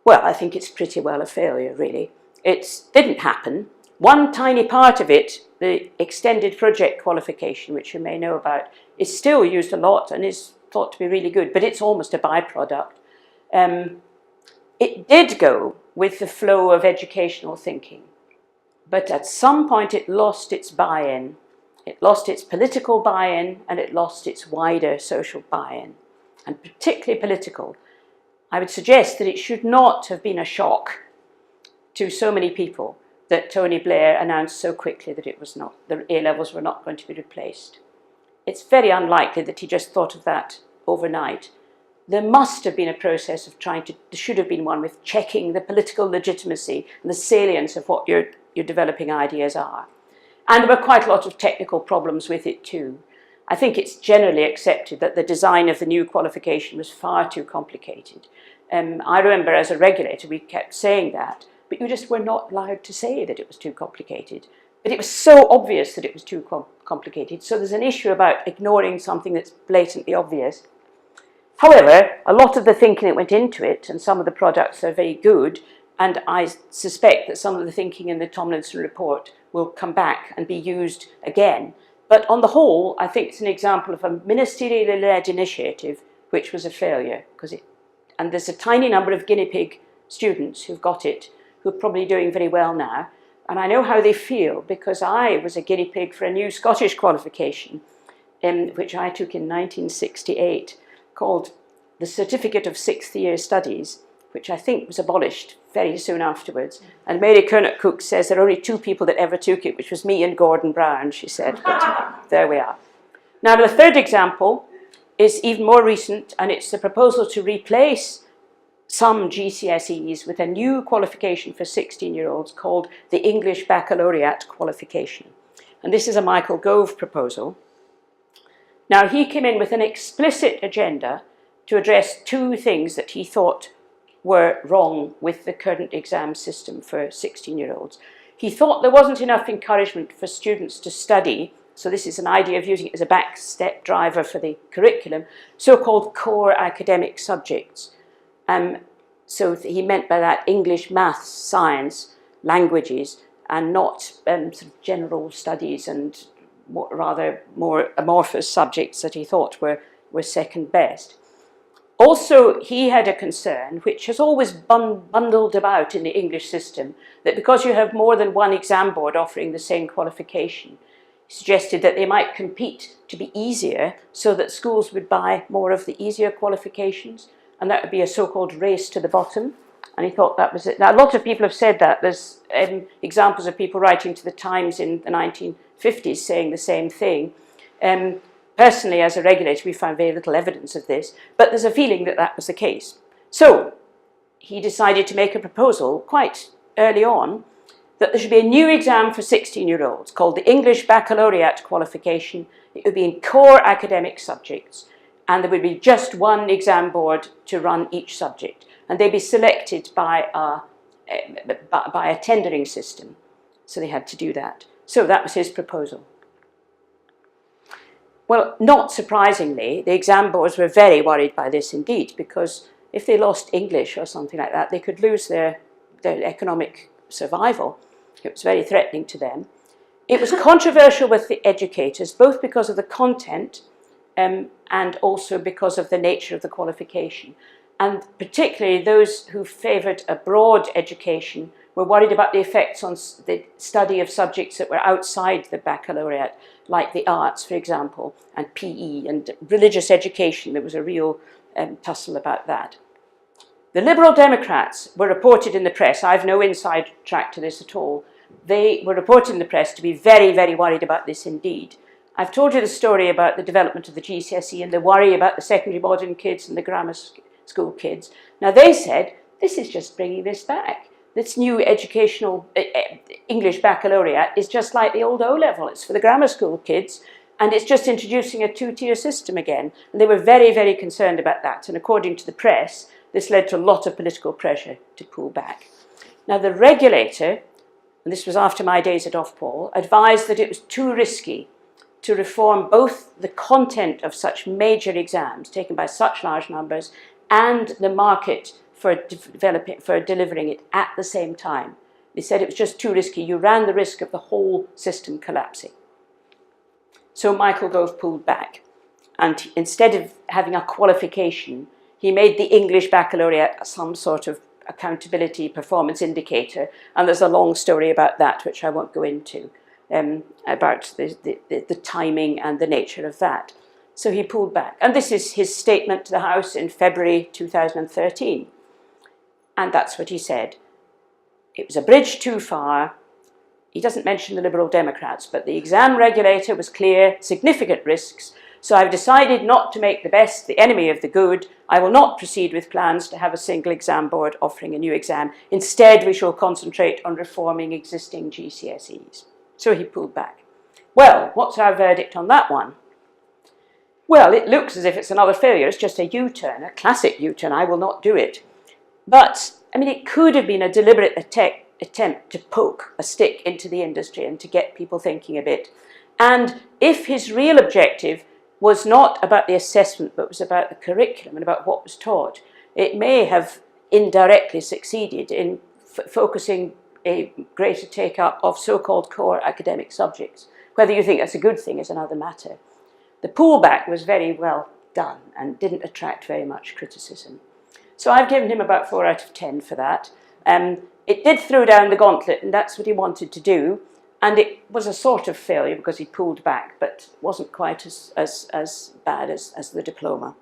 Well, I think it's pretty well a failure, really. It didn't happen. One tiny part of it, the extended project qualification, which you may know about, is still used a lot and is thought to be really good, but it's almost a byproduct. It did go with the flow of educational thinking, but at some point it lost its buy-in. It lost its political buy-in and it lost its wider social buy-in, and particularly political. I would suggest that it should not have been a shock to so many people that Tony Blair announced so quickly that the A-levels were not going to be replaced. It's very unlikely that he just thought of that overnight. There must have been a process of there should have been one with checking the political legitimacy and the salience of what your developing ideas are. And there were quite a lot of technical problems with it too. I think it's generally accepted that the design of the new qualification was far too complicated. I remember as a regulator we kept saying that, but you just were not allowed to say that it was too complicated. But it was so obvious that it was too complicated, so there's an issue about ignoring something that's blatantly obvious. However, a lot of the thinking that went into it, and some of the products are very good, and I suspect that some of the thinking in the Tomlinson report will come back and be used again. But on the whole, I think it's an example of a ministerially led initiative which was a failure, and there's a tiny number of guinea pig students who've got it, who are probably doing very well now. And I know how they feel, because I was a guinea pig for a new Scottish qualification, which I took in 1968, called the Certificate of Sixth Year Studies, which I think was abolished very soon afterwards. And Mary Kernock-Cook says there are only 2 people that ever took it, which was me and Gordon Brown, she said. But there we are. Now, the third example is even more recent, and it's the proposal to replace some GCSEs with a new qualification for 16-year-olds called the English Baccalaureate qualification. And this is a Michael Gove proposal. Now, he came in with an explicit agenda to address 2 things that he thought were wrong with the current exam system for 16-year-olds. He thought there wasn't enough encouragement for students to study, so this is an idea of using it as a backstep driver for the curriculum, so-called core academic subjects. So he meant by that English, maths, science, languages, and not sort of general studies and rather more amorphous subjects that he thought were second best. Also, he had a concern, which has always bundled about in the English system, that because you have more than one exam board offering the same qualification, he suggested that they might compete to be easier so that schools would buy more of the easier qualifications, and that would be a so-called race to the bottom. And he thought that was it. Now, a lot of people have said that. There's examples of people writing to the Times in the 1950s saying the same thing. Personally, as a regulator, we found very little evidence of this, but there's a feeling that that was the case. So he decided to make a proposal quite early on that there should be a new exam for 16-year-olds called the English Baccalaureate qualification. It would be in core academic subjects, and there would be just one exam board to run each subject, and they'd be selected by a tendering system. So they had to do that. So that was his proposal. Well, not surprisingly, the exam boards were very worried by this indeed, because if they lost English or something like that, they could lose their economic survival. It was very threatening to them. It was controversial with the educators, both because of the content and also because of the nature of the qualification. And particularly those who favoured a broad education were worried about the effects on the study of subjects that were outside the baccalaureate, like the arts, for example, and PE, and religious education. There was a real tussle about that. The Liberal Democrats were reported in the press, I've no inside track to this at all, they were reported in the press to be very, very worried about this indeed. I've told you the story about the development of the GCSE and the worry about the secondary modern kids and the grammar school kids. Now they said, this is just bringing this back. This new educational English baccalaureate is just like the old O-level. It's for the grammar school kids, and it's just introducing a two-tier system again. And they were very, very concerned about that. And according to the press, this led to a lot of political pressure to pull back. Now the regulator, and this was after my days at Ofpol, advised that it was too risky to reform both the content of such major exams taken by such large numbers and the market for delivering it at the same time. They said it was just too risky. You ran the risk of the whole system collapsing. So Michael Gove pulled back. And instead of having a qualification, he made the English Baccalaureate some sort of accountability performance indicator. And there's a long story about that, which I won't go into, about the timing and the nature of that. So he pulled back. And this is his statement to the House in February 2013. And that's what he said. It was a bridge too far. He doesn't mention the Liberal Democrats, but the exam regulator was clear, significant risks. So I've decided not to make the best the enemy of the good. I will not proceed with plans to have a single exam board offering a new exam. Instead, we shall concentrate on reforming existing GCSEs. So he pulled back. Well, what's our verdict on that one? Well, it looks as if it's another failure. It's just a U-turn, a classic U-turn. I will not do it. But, I mean, it could have been a deliberate attempt to poke a stick into the industry and to get people thinking a bit. And if his real objective was not about the assessment, but was about the curriculum and about what was taught, it may have indirectly succeeded in focusing a greater take-up of so-called core academic subjects. Whether you think that's a good thing is another matter. The pullback was very well done and didn't attract very much criticism. So I've given him about 4 out of 10 for that. It did throw down the gauntlet, and that's what he wanted to do. And it was a sort of failure because he pulled back, but wasn't quite as bad as the diploma.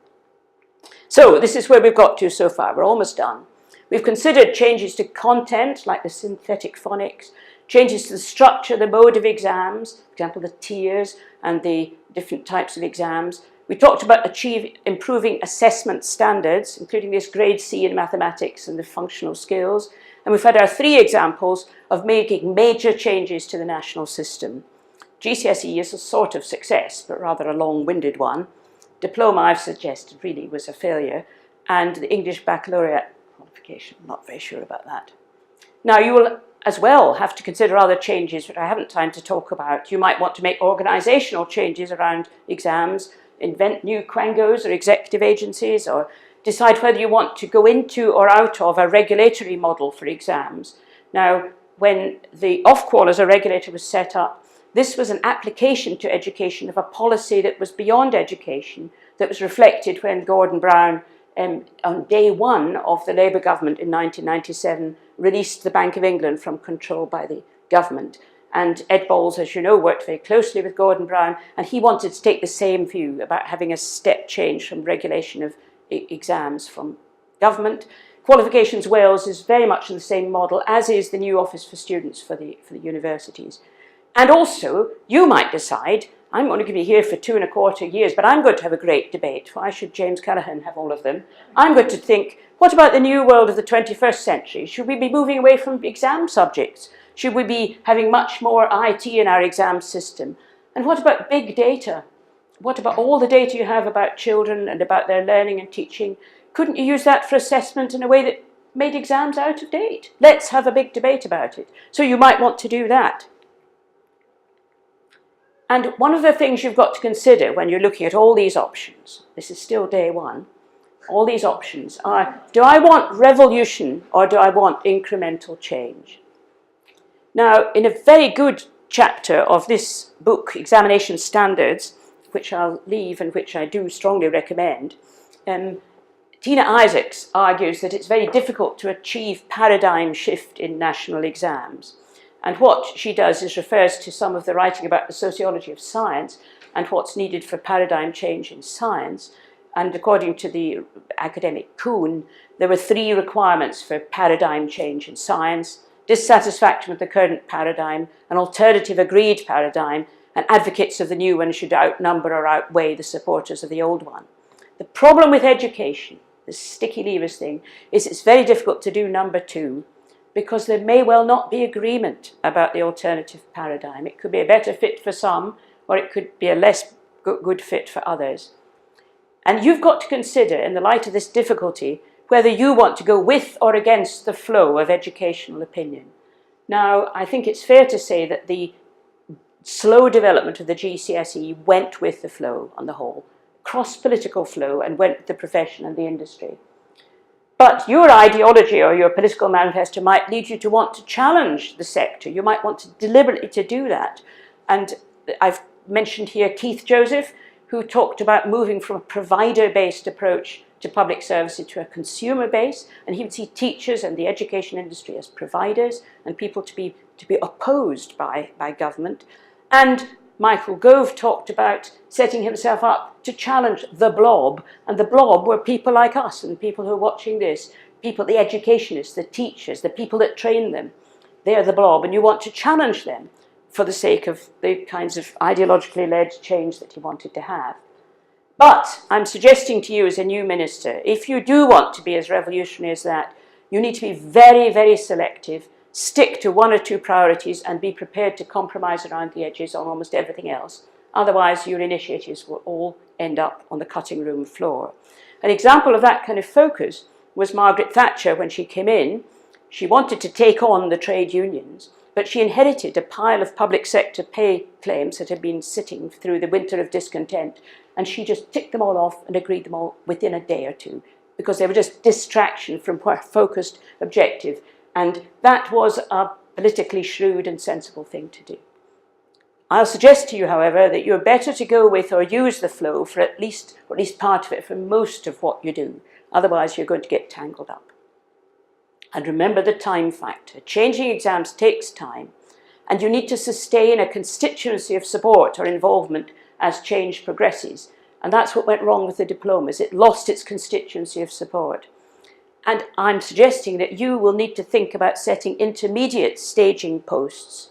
So this is where we've got to so far. We're almost done. We've considered changes to content, like the synthetic phonics, changes to the structure, the mode of exams, for example, the tiers and the different types of exams. We talked about improving assessment standards, including this grade C in mathematics and the functional skills. And we've had our 3 examples of making major changes to the national system. GCSE is a sort of success, but rather a long-winded one. Diploma, I've suggested, really was a failure. And the English Baccalaureate qualification, I'm not very sure about that. Now, you will as well have to consider other changes, which I haven't time to talk about. You might want to make organisational changes around exams, invent new quangos or executive agencies, or decide whether you want to go into or out of a regulatory model for exams. Now, when the Ofqual as a regulator was set up, this was an application to education of a policy that was beyond education, that was reflected when Gordon Brown, on day 1 of the Labour government in 1997, released the Bank of England from control by the government. And Ed Balls, as you know, worked very closely with Gordon Brown, and he wanted to take the same view about having a step change from regulation of exams from government. Qualifications Wales is very much in the same model, as is the new Office for Students for the universities. And also, you might decide, I'm going to be here for 2¼ years, but I'm going to have a great debate. Why should James Callaghan have all of them? I'm going to think, what about the new world of the 21st century? Should we be moving away from exam subjects? Should we be having much more IT in our exam system? And what about big data? What about all the data you have about children and about their learning and teaching? Couldn't you use that for assessment in a way that made exams out of date? Let's have a big debate about it. So you might want to do that. And one of the things you've got to consider when you're looking at all these options, this is still day 1, all these options are, do I want revolution or do I want incremental change? Now, in a very good chapter of this book, Examination Standards, which I'll leave and which I do strongly recommend, Tina Isaacs argues that it's very difficult to achieve paradigm shift in national exams. And what she does is refers to some of the writing about the sociology of science and what's needed for paradigm change in science. And according to the academic Kuhn, there were 3 requirements for paradigm change in science: dissatisfaction with the current paradigm, an alternative agreed paradigm, and advocates of the new one should outnumber or outweigh the supporters of the old one. The problem with education, this sticky levers thing, is it's very difficult to do number two, because there may well not be agreement about the alternative paradigm. It could be a better fit for some, or it could be a less good fit for others. And you've got to consider, in the light of this difficulty, whether you want to go with or against the flow of educational opinion. Now, I think it's fair to say that the slow development of the GCSE went with the flow on the whole, cross-political flow, and went with the profession and the industry. But your ideology or your political manifesto might lead you to want to challenge the sector. You might want to deliberately to do that. And I've mentioned here Keith Joseph, who talked about moving from a provider-based approach to public services to a consumer base, and he would see teachers and the education industry as providers and people to be opposed by government. And Michael Gove talked about setting himself up to challenge the blob, and the blob were people like us and people who are watching this, people, the educationists, the teachers, the people that train them. They're the blob, and you want to challenge them for the sake of the kinds of ideologically led change that he wanted to have. But I'm suggesting to you as a new minister, if you do want to be as revolutionary as that, you need to be very, very selective, stick to one or two priorities, and be prepared to compromise around the edges on almost everything else. Otherwise, your initiatives will all end up on the cutting room floor. An example of that kind of focus was Margaret Thatcher when she came in. She wanted to take on the trade unions, but she inherited a pile of public sector pay claims that had been sitting through the winter of discontent, and she just ticked them all off and agreed them all within a day or two, because they were just distraction from her focused objective. And that was a politically shrewd and sensible thing to do. I'll suggest to you, however, that you're better to go with or use the flow for at least part of it, for most of what you do. Otherwise, you're going to get tangled up. And remember the time factor. Changing exams takes time, and you need to sustain a constituency of support or involvement as change progresses. And that's what went wrong with the diplomas. It lost its constituency of support. And I'm suggesting that you will need to think about setting intermediate staging posts,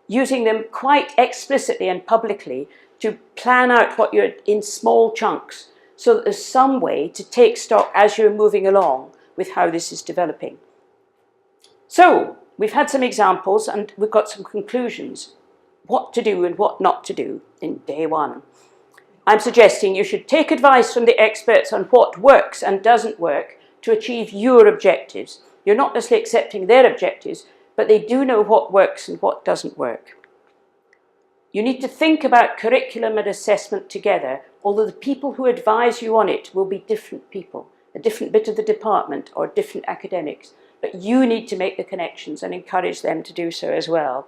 using them quite explicitly and publicly to plan out what you're in small chunks, so that there's some way to take stock as you're moving along with how this is developing. So we've had some examples and we've got some conclusions. What to do and what not to do in day one. I'm suggesting you should take advice from the experts on what works and doesn't work to achieve your objectives. You're not necessarily accepting their objectives, but they do know what works and what doesn't work. You need to think about curriculum and assessment together, although the people who advise you on it will be different people, a different bit of the department or different academics, but you need to make the connections and encourage them to do so as well.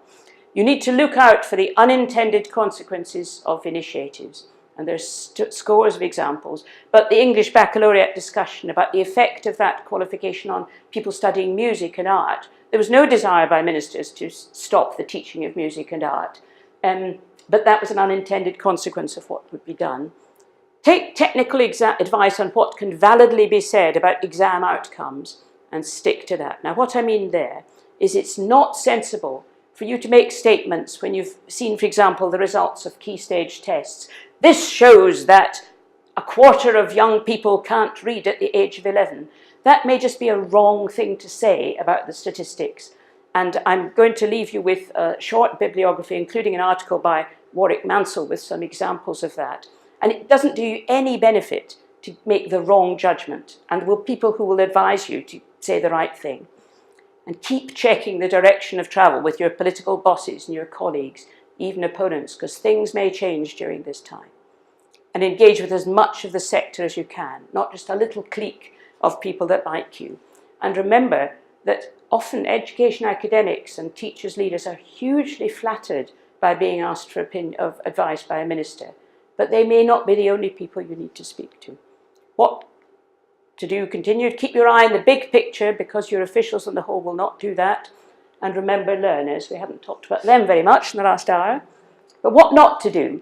You need to look out for the unintended consequences of initiatives, and there's scores of examples, but the English Baccalaureate discussion about the effect of that qualification on people studying music and art, there was no desire by ministers to stop the teaching of music and art, but that was an unintended consequence of what would be done. Take technical advice on what can validly be said about exam outcomes and stick to that. Now, what I mean there is it's not sensible for you to make statements when you've seen, for example, the results of key stage tests. This shows that a quarter of young people can't read at the age of 11. That may just be a wrong thing to say about the statistics. And I'm going to leave you with a short bibliography, including an article by Warwick Mansell with some examples of that. And it doesn't do you any benefit to make the wrong judgment. And there will be people who will advise you to say the right thing. And keep checking the direction of travel with your political bosses and your colleagues, even opponents, because things may change during this time. And engage with as much of the sector as you can, not just a little clique of people that like you. And remember that often education academics and teachers, leaders are hugely flattered by being asked for advice by a minister, but they may not be the only people you need to speak to. What to do? Continue to keep your eye on the big picture, because your officials on the whole will not do that. And remember learners. We haven't talked about them very much in the last hour. But what not to do?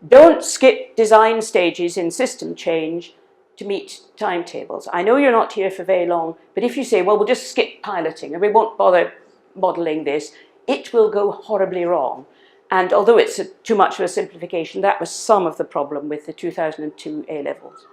Don't skip design stages in system change to meet timetables. I know you're not here for very long, but if you say, well, we'll just skip piloting and we won't bother modelling this, it will go horribly wrong. And although it's too much of a simplification, that was some of the problem with the 2002 A-levels.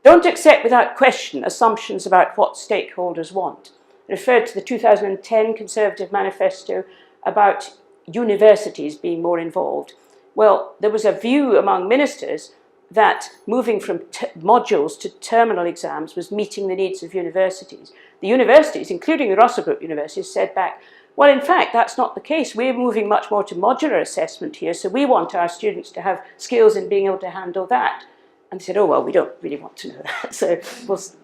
Don't accept without question assumptions about what stakeholders want. I referred to the 2010 Conservative Manifesto about universities being more involved. Well, there was a view among ministers that moving from modules to terminal exams was meeting the needs of universities. The universities, including the Russell Group universities, said back, well, in fact, that's not the case. We're moving much more to modular assessment here, so we want our students to have skills in being able to handle that. And they said, oh, well, we don't really want to know that. So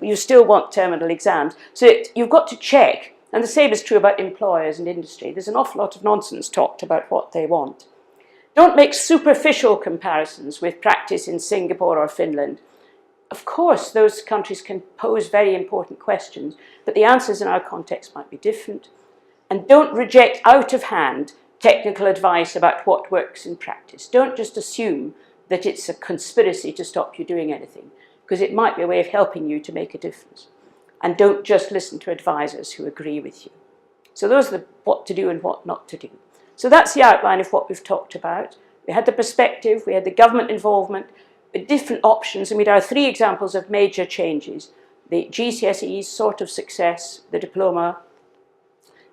you still want terminal exams. So you've got to check. And the same is true about employers and industry. There's an awful lot of nonsense talked about what they want. Don't make superficial comparisons with practice in Singapore or Finland. Of course, those countries can pose very important questions, but the answers in our context might be different. And don't reject out of hand technical advice about what works in practice. Don't just assume that it's a conspiracy to stop you doing anything, because it might be a way of helping you to make a difference. And don't just listen to advisors who agree with you. So those are the what to do and what not to do. So that's the outline of what we've talked about. We had the perspective, we had the government involvement, with different options, and we had our 3 examples of major changes. The GCSEs, sort of success, the diploma,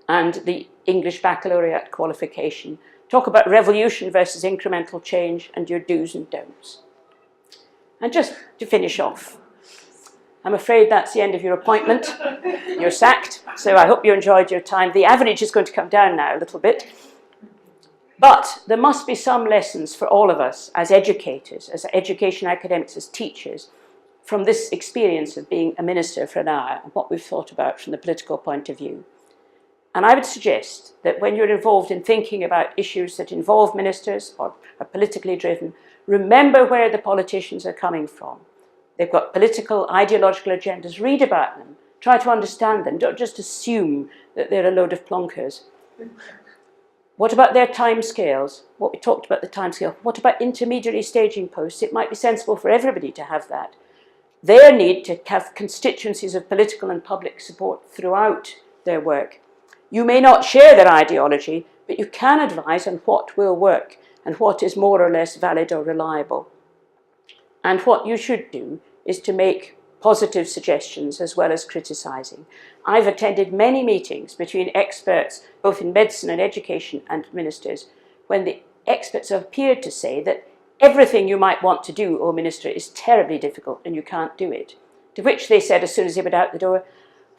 and the English Baccalaureate qualification. Talk about revolution versus incremental change and your do's and don'ts. And just to finish off, I'm afraid that's the end of your appointment. You're sacked, so I hope you enjoyed your time. The average is going to come down now a little bit. But there must be some lessons for all of us as educators, as education academics, as teachers, from this experience of being a minister for an hour and what we've thought about from the political point of view. And I would suggest that when you're involved in thinking about issues that involve ministers or are politically driven, remember where the politicians are coming from. They've got political, ideological agendas. Read about them. Try to understand them. Don't just assume that they're a load of plonkers. What about their timescales? What we talked about the timescale. What about intermediary staging posts? It might be sensible for everybody to have that. Their need to have constituencies of political and public support throughout their work. You may not share their ideology, but you can advise on what will work and what is more or less valid or reliable. And what you should do is to make positive suggestions as well as criticising. I've attended many meetings between experts, both in medicine and education, and ministers, when the experts have appeared to say that everything you might want to do, O Minister, is terribly difficult and you can't do it. To which they said, as soon as they went out the door,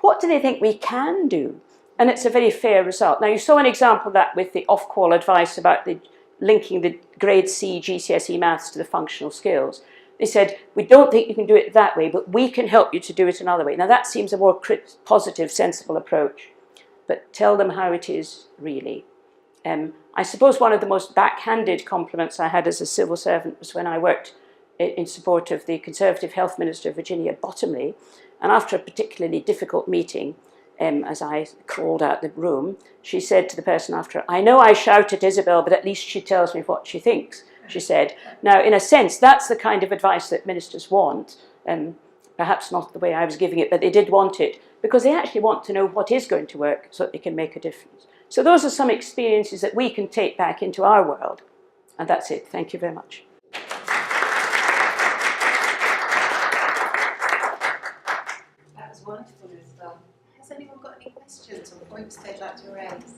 what do they think we can do? And it's a very fair result. Now, you saw an example of that with the off-call advice about linking the grade C GCSE maths to the functional skills. They said, we don't think you can do it that way, but we can help you to do it another way. Now, that seems a more positive, sensible approach. But tell them how it is, really. I suppose one of the most backhanded compliments I had as a civil servant was when I worked in support of the Conservative Health Minister of Virginia, Bottomley. And after a particularly difficult meeting, as I crawled out the room, she said to the person after her, I know I shout at Isabel, but at least she tells me what she thinks, she said. Now, in a sense, that's the kind of advice that ministers want, perhaps not the way I was giving it, but they did want it, because they actually want to know what is going to work so that they can make a difference. So those are some experiences that we can take back into our world. And that's it. Thank you very much. That was wonderful, Isabel. Has anyone got any questions or points they'd like to raise?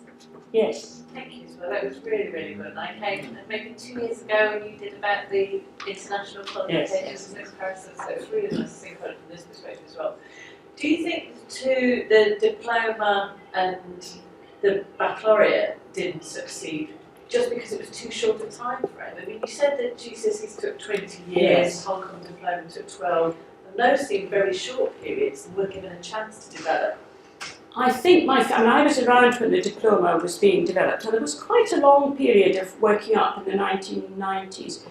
Yes. Thank you, Isabel. That was really, really good. I came maybe 2 years ago when you did about the international qualifications and comparisons, so it's really nice to think about it from this perspective as well. Do you think the diploma and the baccalaureate didn't succeed just because it was too short a time frame? I mean, you said that GCSEs took 20 years, Yes. Hong Kong diploma took 12, and those seem very short periods and were given a chance to develop. I think I was around when the diploma was being developed, and there was quite a long period of working up in the 1990s.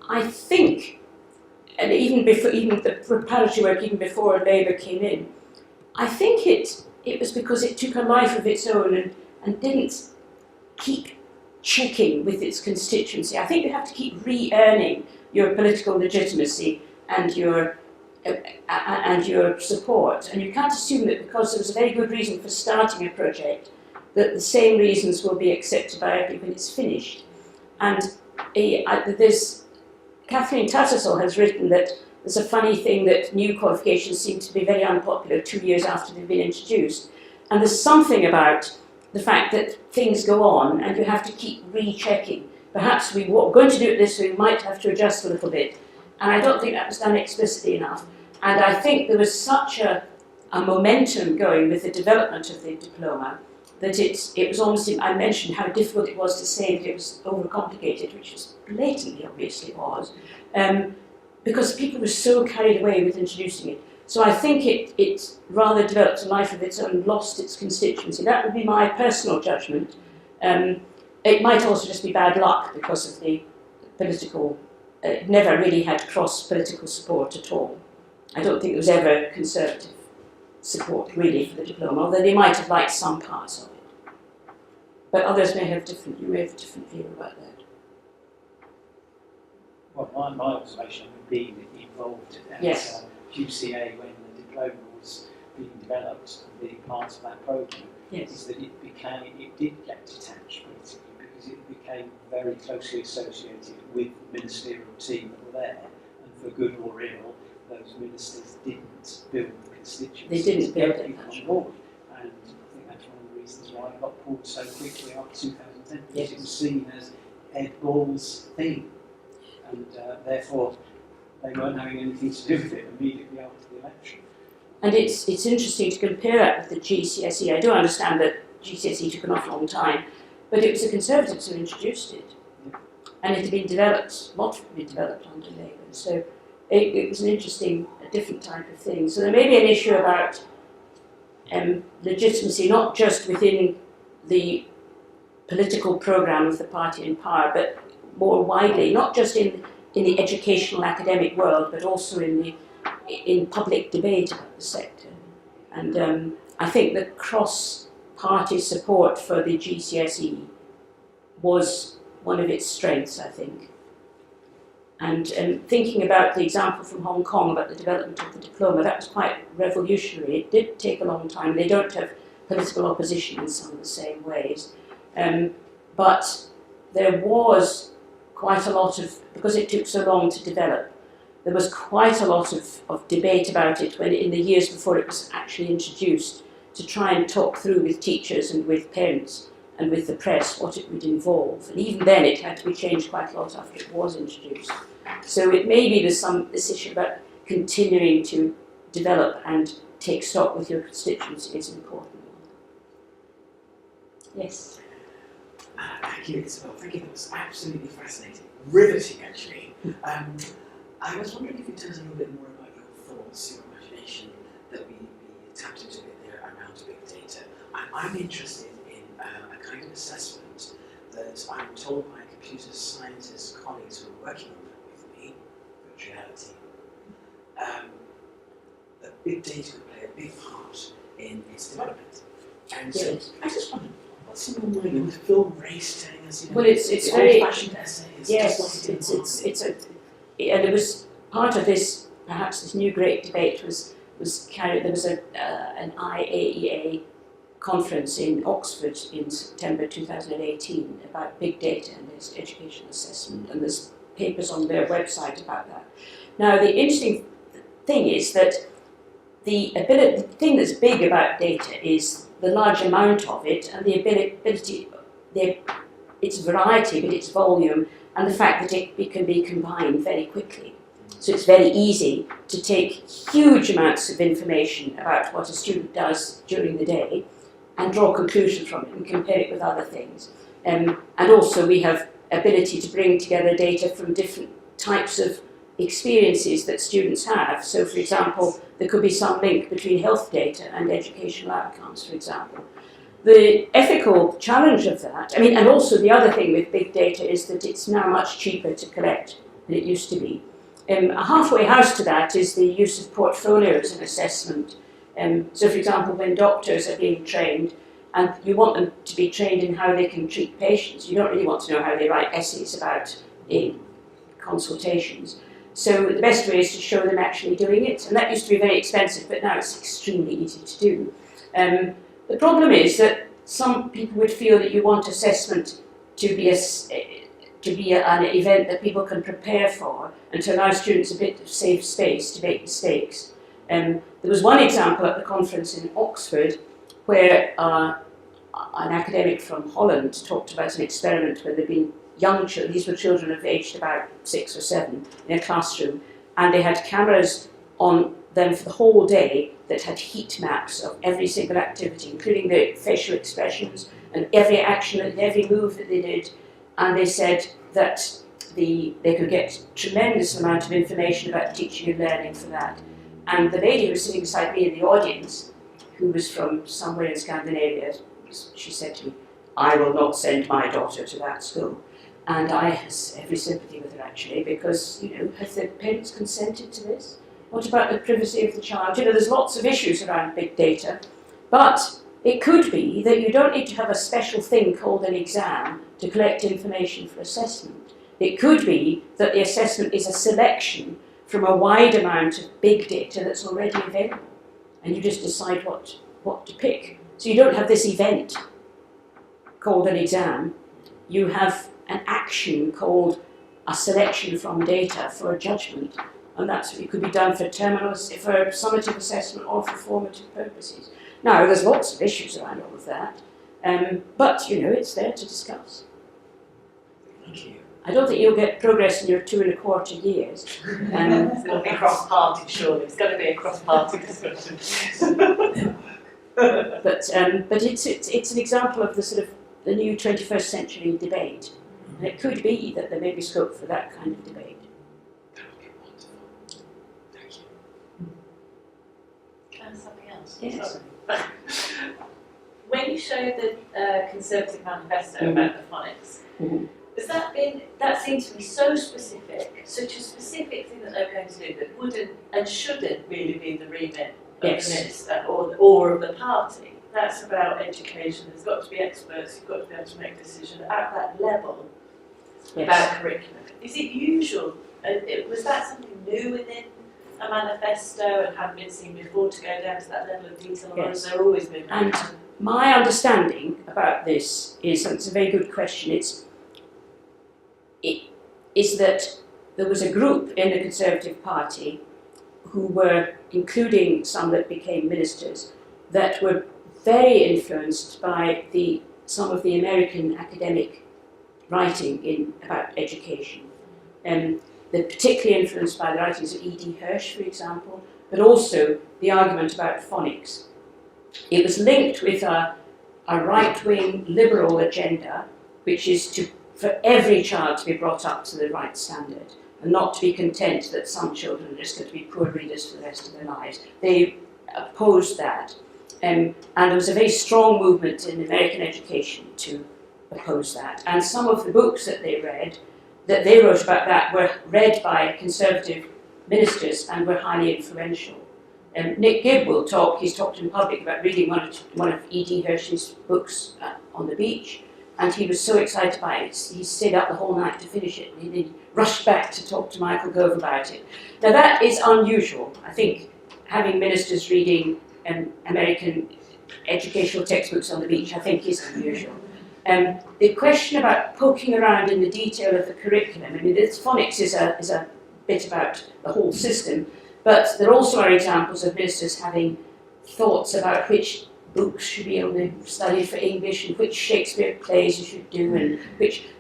I think, and even the preparatory work, even before Labour came in, I think it was because it took a life of its own and didn't keep checking with its constituency. I think you have to keep re-earning your political legitimacy and your support. And you can't assume that because there was a very good reason for starting a project, that the same reasons will be accepted by everybody when it's finished. And Kathleen Tattersall has written that there's a funny thing that new qualifications seem to be very unpopular 2 years after they've been introduced. And there's something about the fact that things go on and you have to keep rechecking. Perhaps we're going to do it this way, we might have to adjust a little bit. And I don't think that was done explicitly enough. And I think there was such a momentum going with the development of the diploma that it was almost, I mentioned how difficult it was to say that it was overcomplicated, which was blatantly obviously was, because people were so carried away with introducing it. So I think it rather developed a life of its own, lost its constituency. That would be my personal judgment. It might also just be bad luck because of the political, it never really had cross-political support at all. I don't think there was ever conservative support really for the diploma, although they might have liked some parts of it. But others may have different view about that. Well, my observation would be that it evolved at GCA when the diploma was being developed and being part of that programme. Yes. Is that it did get detached politically because it became very closely associated with the ministerial team that were there, and for good or ill, those ministers didn't build the constituency. They didn't build it on board, and I think that's one of the reasons why it got pulled so quickly after 2010, because it was seen as Ed Ball's thing, and therefore they weren't having anything to do with it immediately after the election. And it's interesting to compare that with the GCSE. I do understand that GCSE took an awful long time, but it was the Conservatives who introduced it. Yeah. And it had been developed, a lot had been developed under Labour. So it was an interesting, a different type of thing. So there may be an issue about legitimacy, not just within the political programme of the party in power, but more widely, not just in the educational academic world, but also in public debate about the sector. And I think that cross-party support for the GCSE was one of its strengths, I think. And thinking about the example from Hong Kong about the development of the diploma, that was quite revolutionary. It did take a long time. They don't have political opposition in some of the same ways. But there was quite a lot of, because it took so long to develop, there was quite a lot of debate about it when in the years before it was actually introduced, to try and talk through with teachers and with parents and with the press what it would involve. And even then it had to be changed quite a lot after it was introduced. So it may be there's this issue about continuing to develop and take stock with your constituency is important. Yes? Thank you, Isabel. Thank you. That was absolutely fascinating. Riveting, actually. I was wondering if you could tell us a little bit more about your thoughts, your imagination, that we tapped into a bit there around big data. I'm interested in a kind of assessment that I'm told my computer scientist colleagues who are working on that with me, virtual reality, that big data could play a big part in its development. And so I just wondered, what's in your mind with Phil Race telling us, well, it's very old-fashioned essay? Yes, and it was part of this. Perhaps this new great debate was carried. There was an IAEA conference in Oxford in September 2018 about big data and its educational assessment, and there's papers on their website about that. Now, the interesting thing is that the thing that's big about data is the large amount of it and the ability, its variety, but its volume, and the fact that it can be combined very quickly. So it's very easy to take huge amounts of information about what a student does during the day and draw conclusions from it and compare it with other things. And also we have ability to bring together data from different types of experiences that students have. So for example, there could be some link between health data and educational outcomes, for example. The ethical challenge of that, and also the other thing with big data is that it's now much cheaper to collect than it used to be. A halfway house to that is the use of portfolios in assessment. So for example, when doctors are being trained, and you want them to be trained in how they can treat patients, you don't really want to know how they write essays about consultations. So the best way is to show them actually doing it, and that used to be very expensive, but now it's extremely easy to do. The problem is that some people would feel that you want assessment to be an event that people can prepare for and to allow students a bit of safe space to make mistakes. There was one example at the conference in Oxford where an academic from Holland talked about an experiment where there'd been young children, these were children of aged about 6 or 7 in a classroom, and they had cameras on them for the whole day that had heat maps of every single activity, including their facial expressions and every action and every move that they did. And they said that they could get tremendous amount of information about teaching and learning for that. And the lady who was sitting beside me in the audience, who was from somewhere in Scandinavia, she said to me, "I will not send my daughter to that school." And I have every sympathy with her, actually, because, have the parents consented to this? What about the privacy of the child? There's lots of issues around big data, but it could be that you don't need to have a special thing called an exam to collect information for assessment. It could be that the assessment is a selection from a wide amount of big data that's already available, and you just decide what to pick. So you don't have this event called an exam, you have an action called a selection from data for a judgment, and it could be done for summative assessment or for formative purposes. Now, there's lots of issues around all of that, but it's there to discuss. Thank you. I don't think you'll get progress in your 2.25 years. It's going to be cross-party, surely. It's going to be a cross-party discussion. But it's an example of the sort of the new 21st century debate, and it could be that there may be scope for that kind of debate. That would be wonderful. Thank you. Can I have something else? Yes. Sorry. When you showed the Conservative Manifesto about the phonics, has that seems to be so specific, such a specific thing that they're going to do that wouldn't and shouldn't really be the remit of the minister or of the party. That's about education. There's got to be experts. You've got to be able to make decisions at that level about curriculum. Is it usual? Was that something new within a manifesto and hadn't been seen before to go down to that level of detail, or has there always been? And my understanding about this is, and it's a very good question, is that there was a group in the Conservative Party who were, including some that became ministers, that were very influenced by some of the American academic writing about education. They're particularly influenced by the writings of E.D. Hirsch, for example, but also the argument about phonics. It was linked with a right-wing liberal agenda, which is for every child to be brought up to the right standard and not to be content that some children are just going to be poor readers for the rest of their lives. They opposed that. And there was a very strong movement in American education to oppose that. And some of the books that they wrote about that were read by Conservative ministers and were highly influential. Nick Gibb he's talked in public about reading one of E.D. Hirsch's books on the beach, and he was so excited by it, he stayed up the whole night to finish it, and he rushed back to talk to Michael Gove about it. Now that is unusual. I think having ministers reading American educational textbooks on the beach, I think, is unusual. The question about poking around in the detail of the curriculum, this phonics is a bit about the whole system, but there also are examples of ministers having thoughts about which books should be only studied for English and which Shakespeare plays you should do,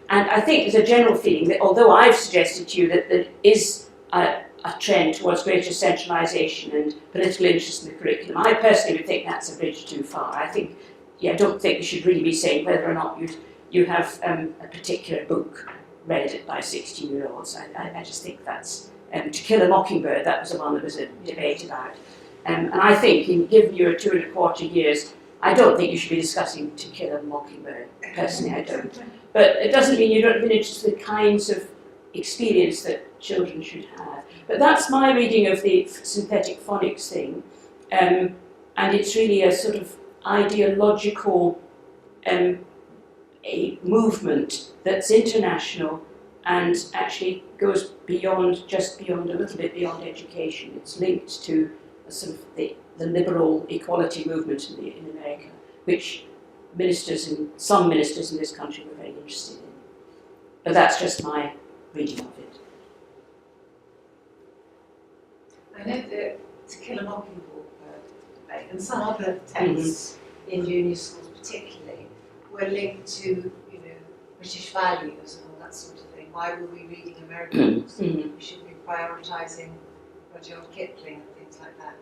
and I think there's a general feeling that although I've suggested to you that there is a trend towards greater centralisation and political interest in the curriculum, I personally would think that's a bridge too far. I don't think you should really be saying whether or not you have a particular book read by 16-year-olds. I just think that's To Kill a Mockingbird. That was the one there was a debate about. And I think, given your 2.25 years, I don't think you should be discussing To Kill a Mockingbird. Personally, I don't. But it doesn't mean you don't have an interest in the kinds of experience that children should have. But that's my reading of the synthetic phonics thing. And it's really a sort of ideological a movement that's international and actually goes just beyond a little bit beyond education. It's linked to a sort of the liberal equality movement in America, which some ministers in this country were very interested in. But that's just my reading of it. I know that To Kill a Mockingbird debate and some other texts in junior schools particularly were linked to, you know, British values and all that sort of thing. Why were we reading American books? We should be prioritising Rudyard Kipling and things like that.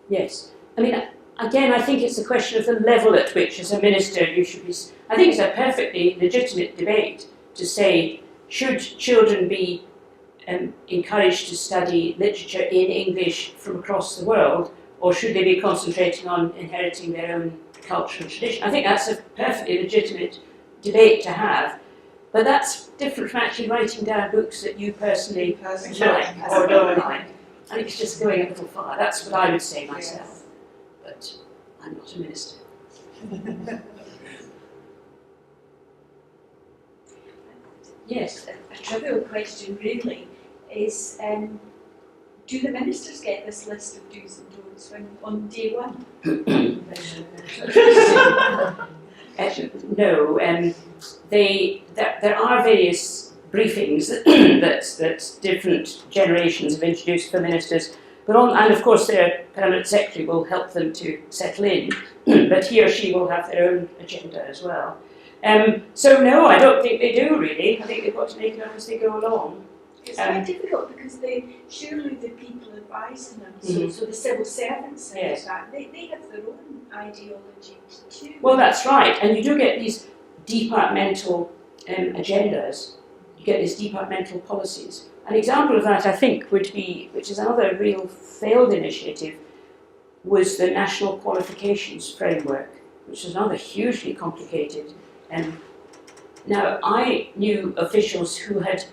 Yes. I mean, again, I think it's a question of the level at which, as a minister, you should be... I think it's a perfectly legitimate debate to say, should children be encouraged to study literature in English from across the world, or should they be concentrating on inheriting their own culture and tradition? I think that's a perfectly legitimate debate to have, but that's different from actually writing down books that you personally like or don't like. I think it's just going a little far. That's what I would say myself, but I'm not a minister. Yes. A trivial question really is, do the ministers get this list of do's and don'ts on day one? No, there are various briefings that different generations have introduced for ministers, and of course their permanent secretary will help them to settle in, but he or she will have their own agenda as well. So no, I don't think they do really. I think they've got to make it up as they go along. It's quite difficult because surely the people advising them, so the civil servants and Yes. that, they have their own ideology too. Well, that's right, and you do get these departmental agendas. You get these departmental policies. An example of that, I think, would be, which is another real failed initiative, was the National Qualifications Framework, which is another hugely complicated. Now, I knew officials who had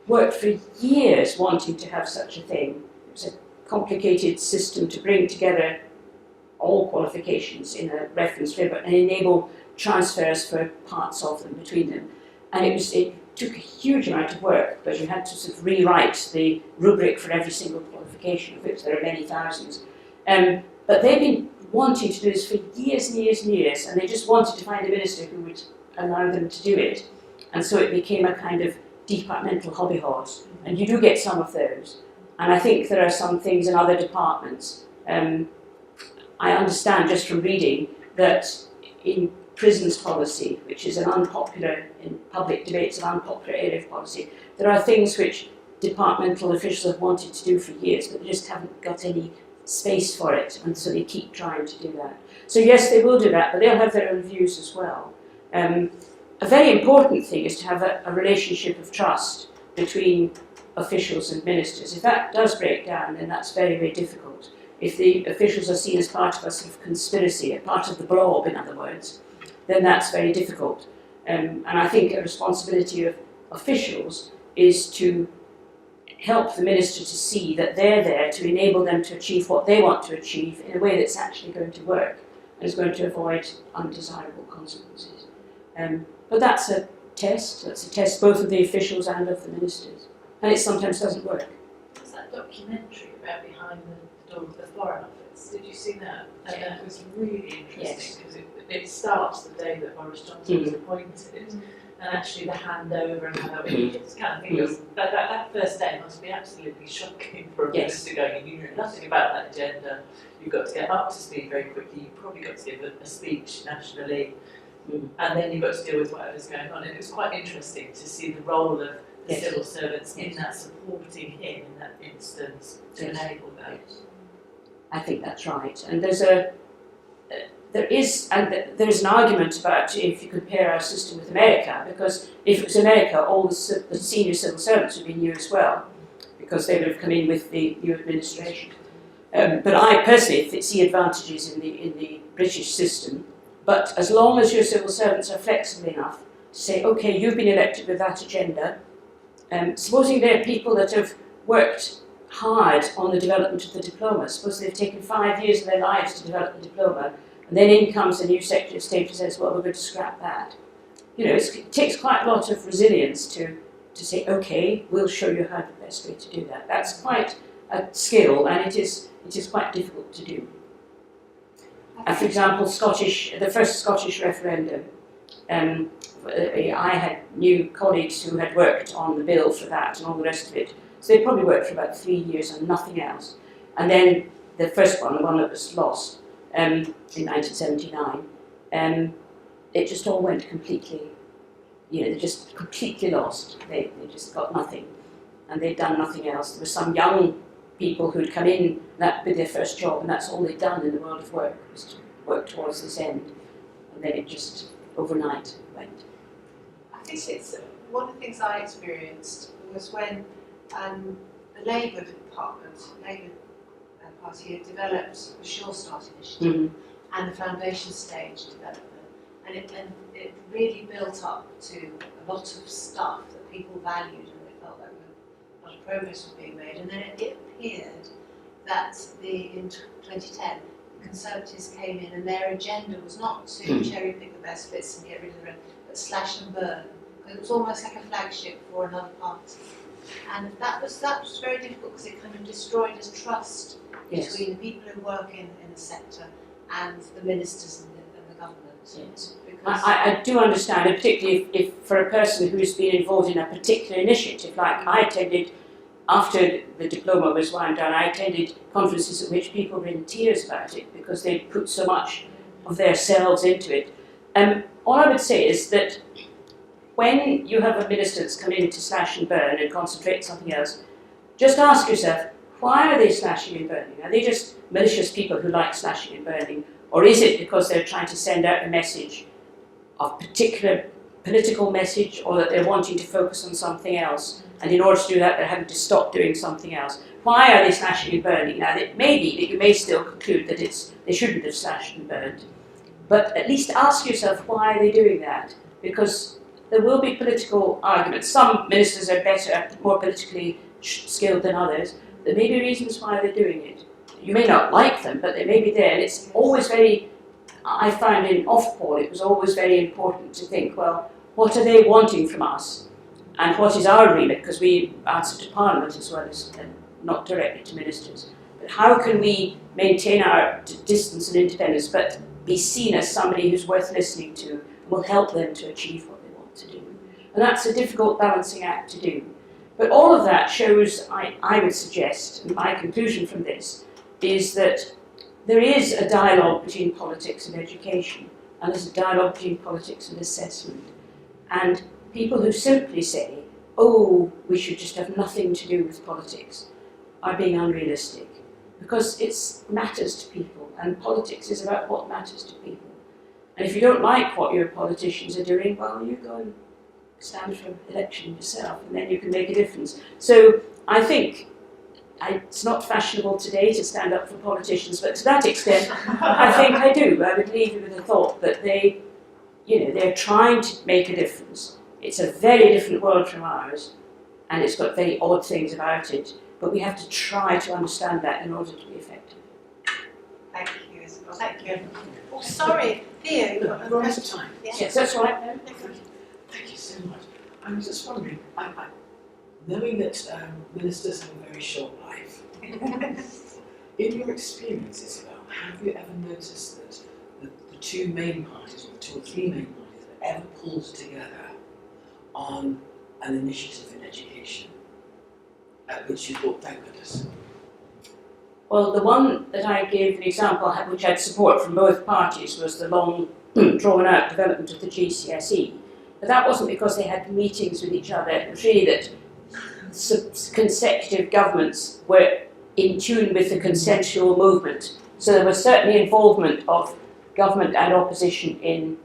worked for years wanting to have such a thing. It was a complicated system to bring together all qualifications in a reference framework and enable transfers for parts of them between them. And it took a huge amount of work, because you had to sort of rewrite the rubric for every single qualification, of which there are many thousands. But they've been wanting to do this for years and years and years, and they just wanted to find a minister who would allow them to do it. And so it became a kind of departmental hobby horse. And you do get some of those. And I think there are some things in other departments. I understand just from reading that in prisons policy, which is an unpopular, in public debates, an unpopular area of policy, there are things which departmental officials have wanted to do for years, but they just haven't got any space for it, and so they keep trying to do that. So yes, they will do that, but they'll have their own views as well. A very important thing is to have a relationship of trust between officials and ministers. If that does break down, then that's very, very difficult. If the officials are seen as part of a sort of conspiracy, a part of the blob, in other words, then that's very difficult. And I think a responsibility of officials is to help the minister to see that they're there to enable them to achieve what they want to achieve in a way that's actually going to work and is going to avoid undesirable consequences. But that's a test both of the officials and of the ministers. And it sometimes doesn't work. There's that documentary about behind the door of the Foreign Office. Did you see that? And that was really interesting because it starts the day that Boris Johnson was appointed, and actually the handover and how it just kind of think was, that first day must be absolutely shocking for a minister going, you know nothing about that agenda, you've got to get up to speed very quickly, you've probably got to give a speech nationally, and then you've got to deal with whatever's going on. And it was quite interesting to see the role of the civil servants in that, supporting him in that instance to enable that. I think that's right. And there's an argument about if you compare our system with America, because if it was America, all the senior civil servants would be new as well, because they would have come in with the new administration. But I personally see advantages in the British system. But as long as your civil servants are flexible enough to say, okay, you've been elected with that agenda, supposing they're people that have worked hard on the development of the diploma, suppose they've taken 5 years of their lives to develop the diploma, and then in comes a new Secretary of State who says, well, we're going to scrap that. You know, it takes quite a lot of resilience to say, okay, we'll show you how the best way to do that. That's quite a skill, and it is quite difficult to do. And for example, the first Scottish referendum, I knew colleagues who had worked on the bill for that and all the rest of it. So they probably worked for about 3 years on nothing else. And then the first one, the one that was lost in 1979, it just all went completely, they just completely lost. They just got nothing. And they'd done nothing else. There were some young people who'd come in, that would be their first job, and that's all they'd done in the world of work, was to work towards this end. And then it just overnight went. I think it's one of the things I experienced was when the Labour Party had developed the Sure Start initiative and the foundation stage development, and it really built up to a lot of stuff that people valued, and they felt that a lot of progress was being made. And then it appeared that in 2010 the Conservatives came in and their agenda was not to cherry pick the best bits and get rid of the rest, but slash and burn. It was almost like a flagship for another party, and that was very difficult because it kind of destroyed his trust between the people who work in the sector and the ministers and the government. Yes. I do understand, and particularly if for a person who's been involved in a particular initiative, like I attended after the diploma was wound down, I attended conferences at which people were in tears about it because they'd put so much of their selves into it. All I would say is that when you have a minister that's come in to slash and burn and concentrate on something else, just ask yourself, why are they slashing and burning? Are they just malicious people who like slashing and burning? Or is it because they're trying to send out a message, a particular political message, or that they're wanting to focus on something else? And in order to do that, they're having to stop doing something else. Why are they slashing and burning? Now, it may be that you may still conclude that they shouldn't have slashed and burned. But at least ask yourself, why are they doing that? Because there will be political arguments. Some ministers are better, more politically skilled than others. There may be reasons why they're doing it. You may not like them, but they may be there. And it's always I found in Ofqual, it was always very important to think, well, what are they wanting from us? And what is our remit? Because we answer to Parliament as well as not directly to ministers. But how can we maintain our distance and independence, but be seen as somebody who's worth listening to and will help them to achieve what they want to do? And that's a difficult balancing act to do. But all of that shows, I would suggest, and my conclusion from this, is that there is a dialogue between politics and education, and there's a dialogue between politics and assessment. And people who simply say, oh, we should just have nothing to do with politics, are being unrealistic. Because it matters to people, and politics is about what matters to people. And if you don't like what your politicians are doing, well, you go and stand for election yourself, and then you can make a difference. So I think it's not fashionable today to stand up for politicians, but to that extent, I think I do. I would leave you with the thought that they're trying to make a difference. It's a very different world from ours, and it's got very odd things about it, but we have to try to understand that in order to be effective. Thank you, Isabel. Thank you. Oh, sorry, Theo, you've got We're out of time. Yes, that's right. Thank you so much. I was just wondering, knowing that ministers have a very short life, in your experience, Isabel, have you ever noticed that the two main parties, or the two or three main parties, have ever pulled together on an initiative in education at which you thought, thank goodness? Well, the one that I gave an example, which had support from both parties, was the long, drawn-out development of the GCSE. But that wasn't because they had meetings with each other. It was really that consecutive governments were in tune with the consensual movement. So there was certainly involvement of government and opposition in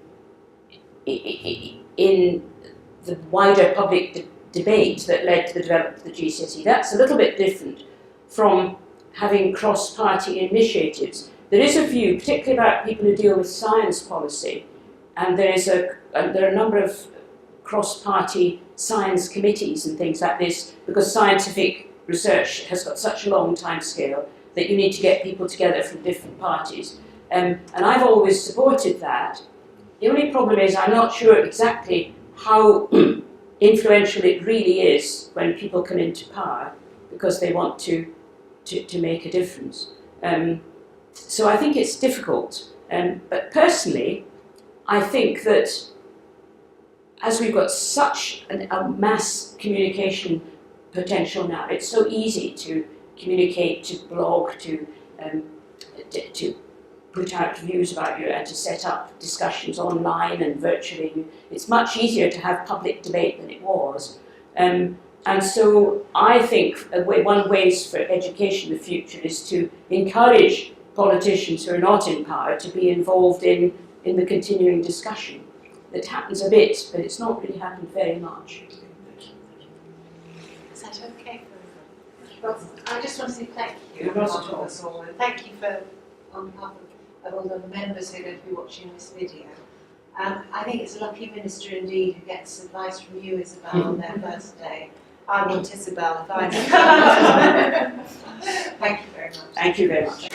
the wider public debate that led to the development of the GCSE. That's a little bit different from having cross-party initiatives. There is a view, particularly about people who deal with science policy, and there are a number of cross-party science committees and things like this, because scientific research has got such a long time scale that you need to get people together from different parties. And I've always supported that. The only problem is I'm not sure exactly how influential it really is when people come into power because they want to make a difference. So I think it's difficult. But personally, I think that as we've got such a mass communication potential now, it's so easy to communicate, to blog, to put out views about you and to set up discussions online and virtually. It's much easier to have public debate than it was. And so I think one way for education in the future is to encourage politicians who are not in power to be involved in the continuing discussion. That happens a bit, but it's not really happened very much. Is that okay for everyone? Well, I just want to say thank you Not on at behalf of all. us all, and thank you for, on behalf of all the members who are going to be watching this video. I think it's a lucky minister indeed who gets advice from you, Isabel, on their first day. I want Isabel if I know. Thank you very much. Thank you very much.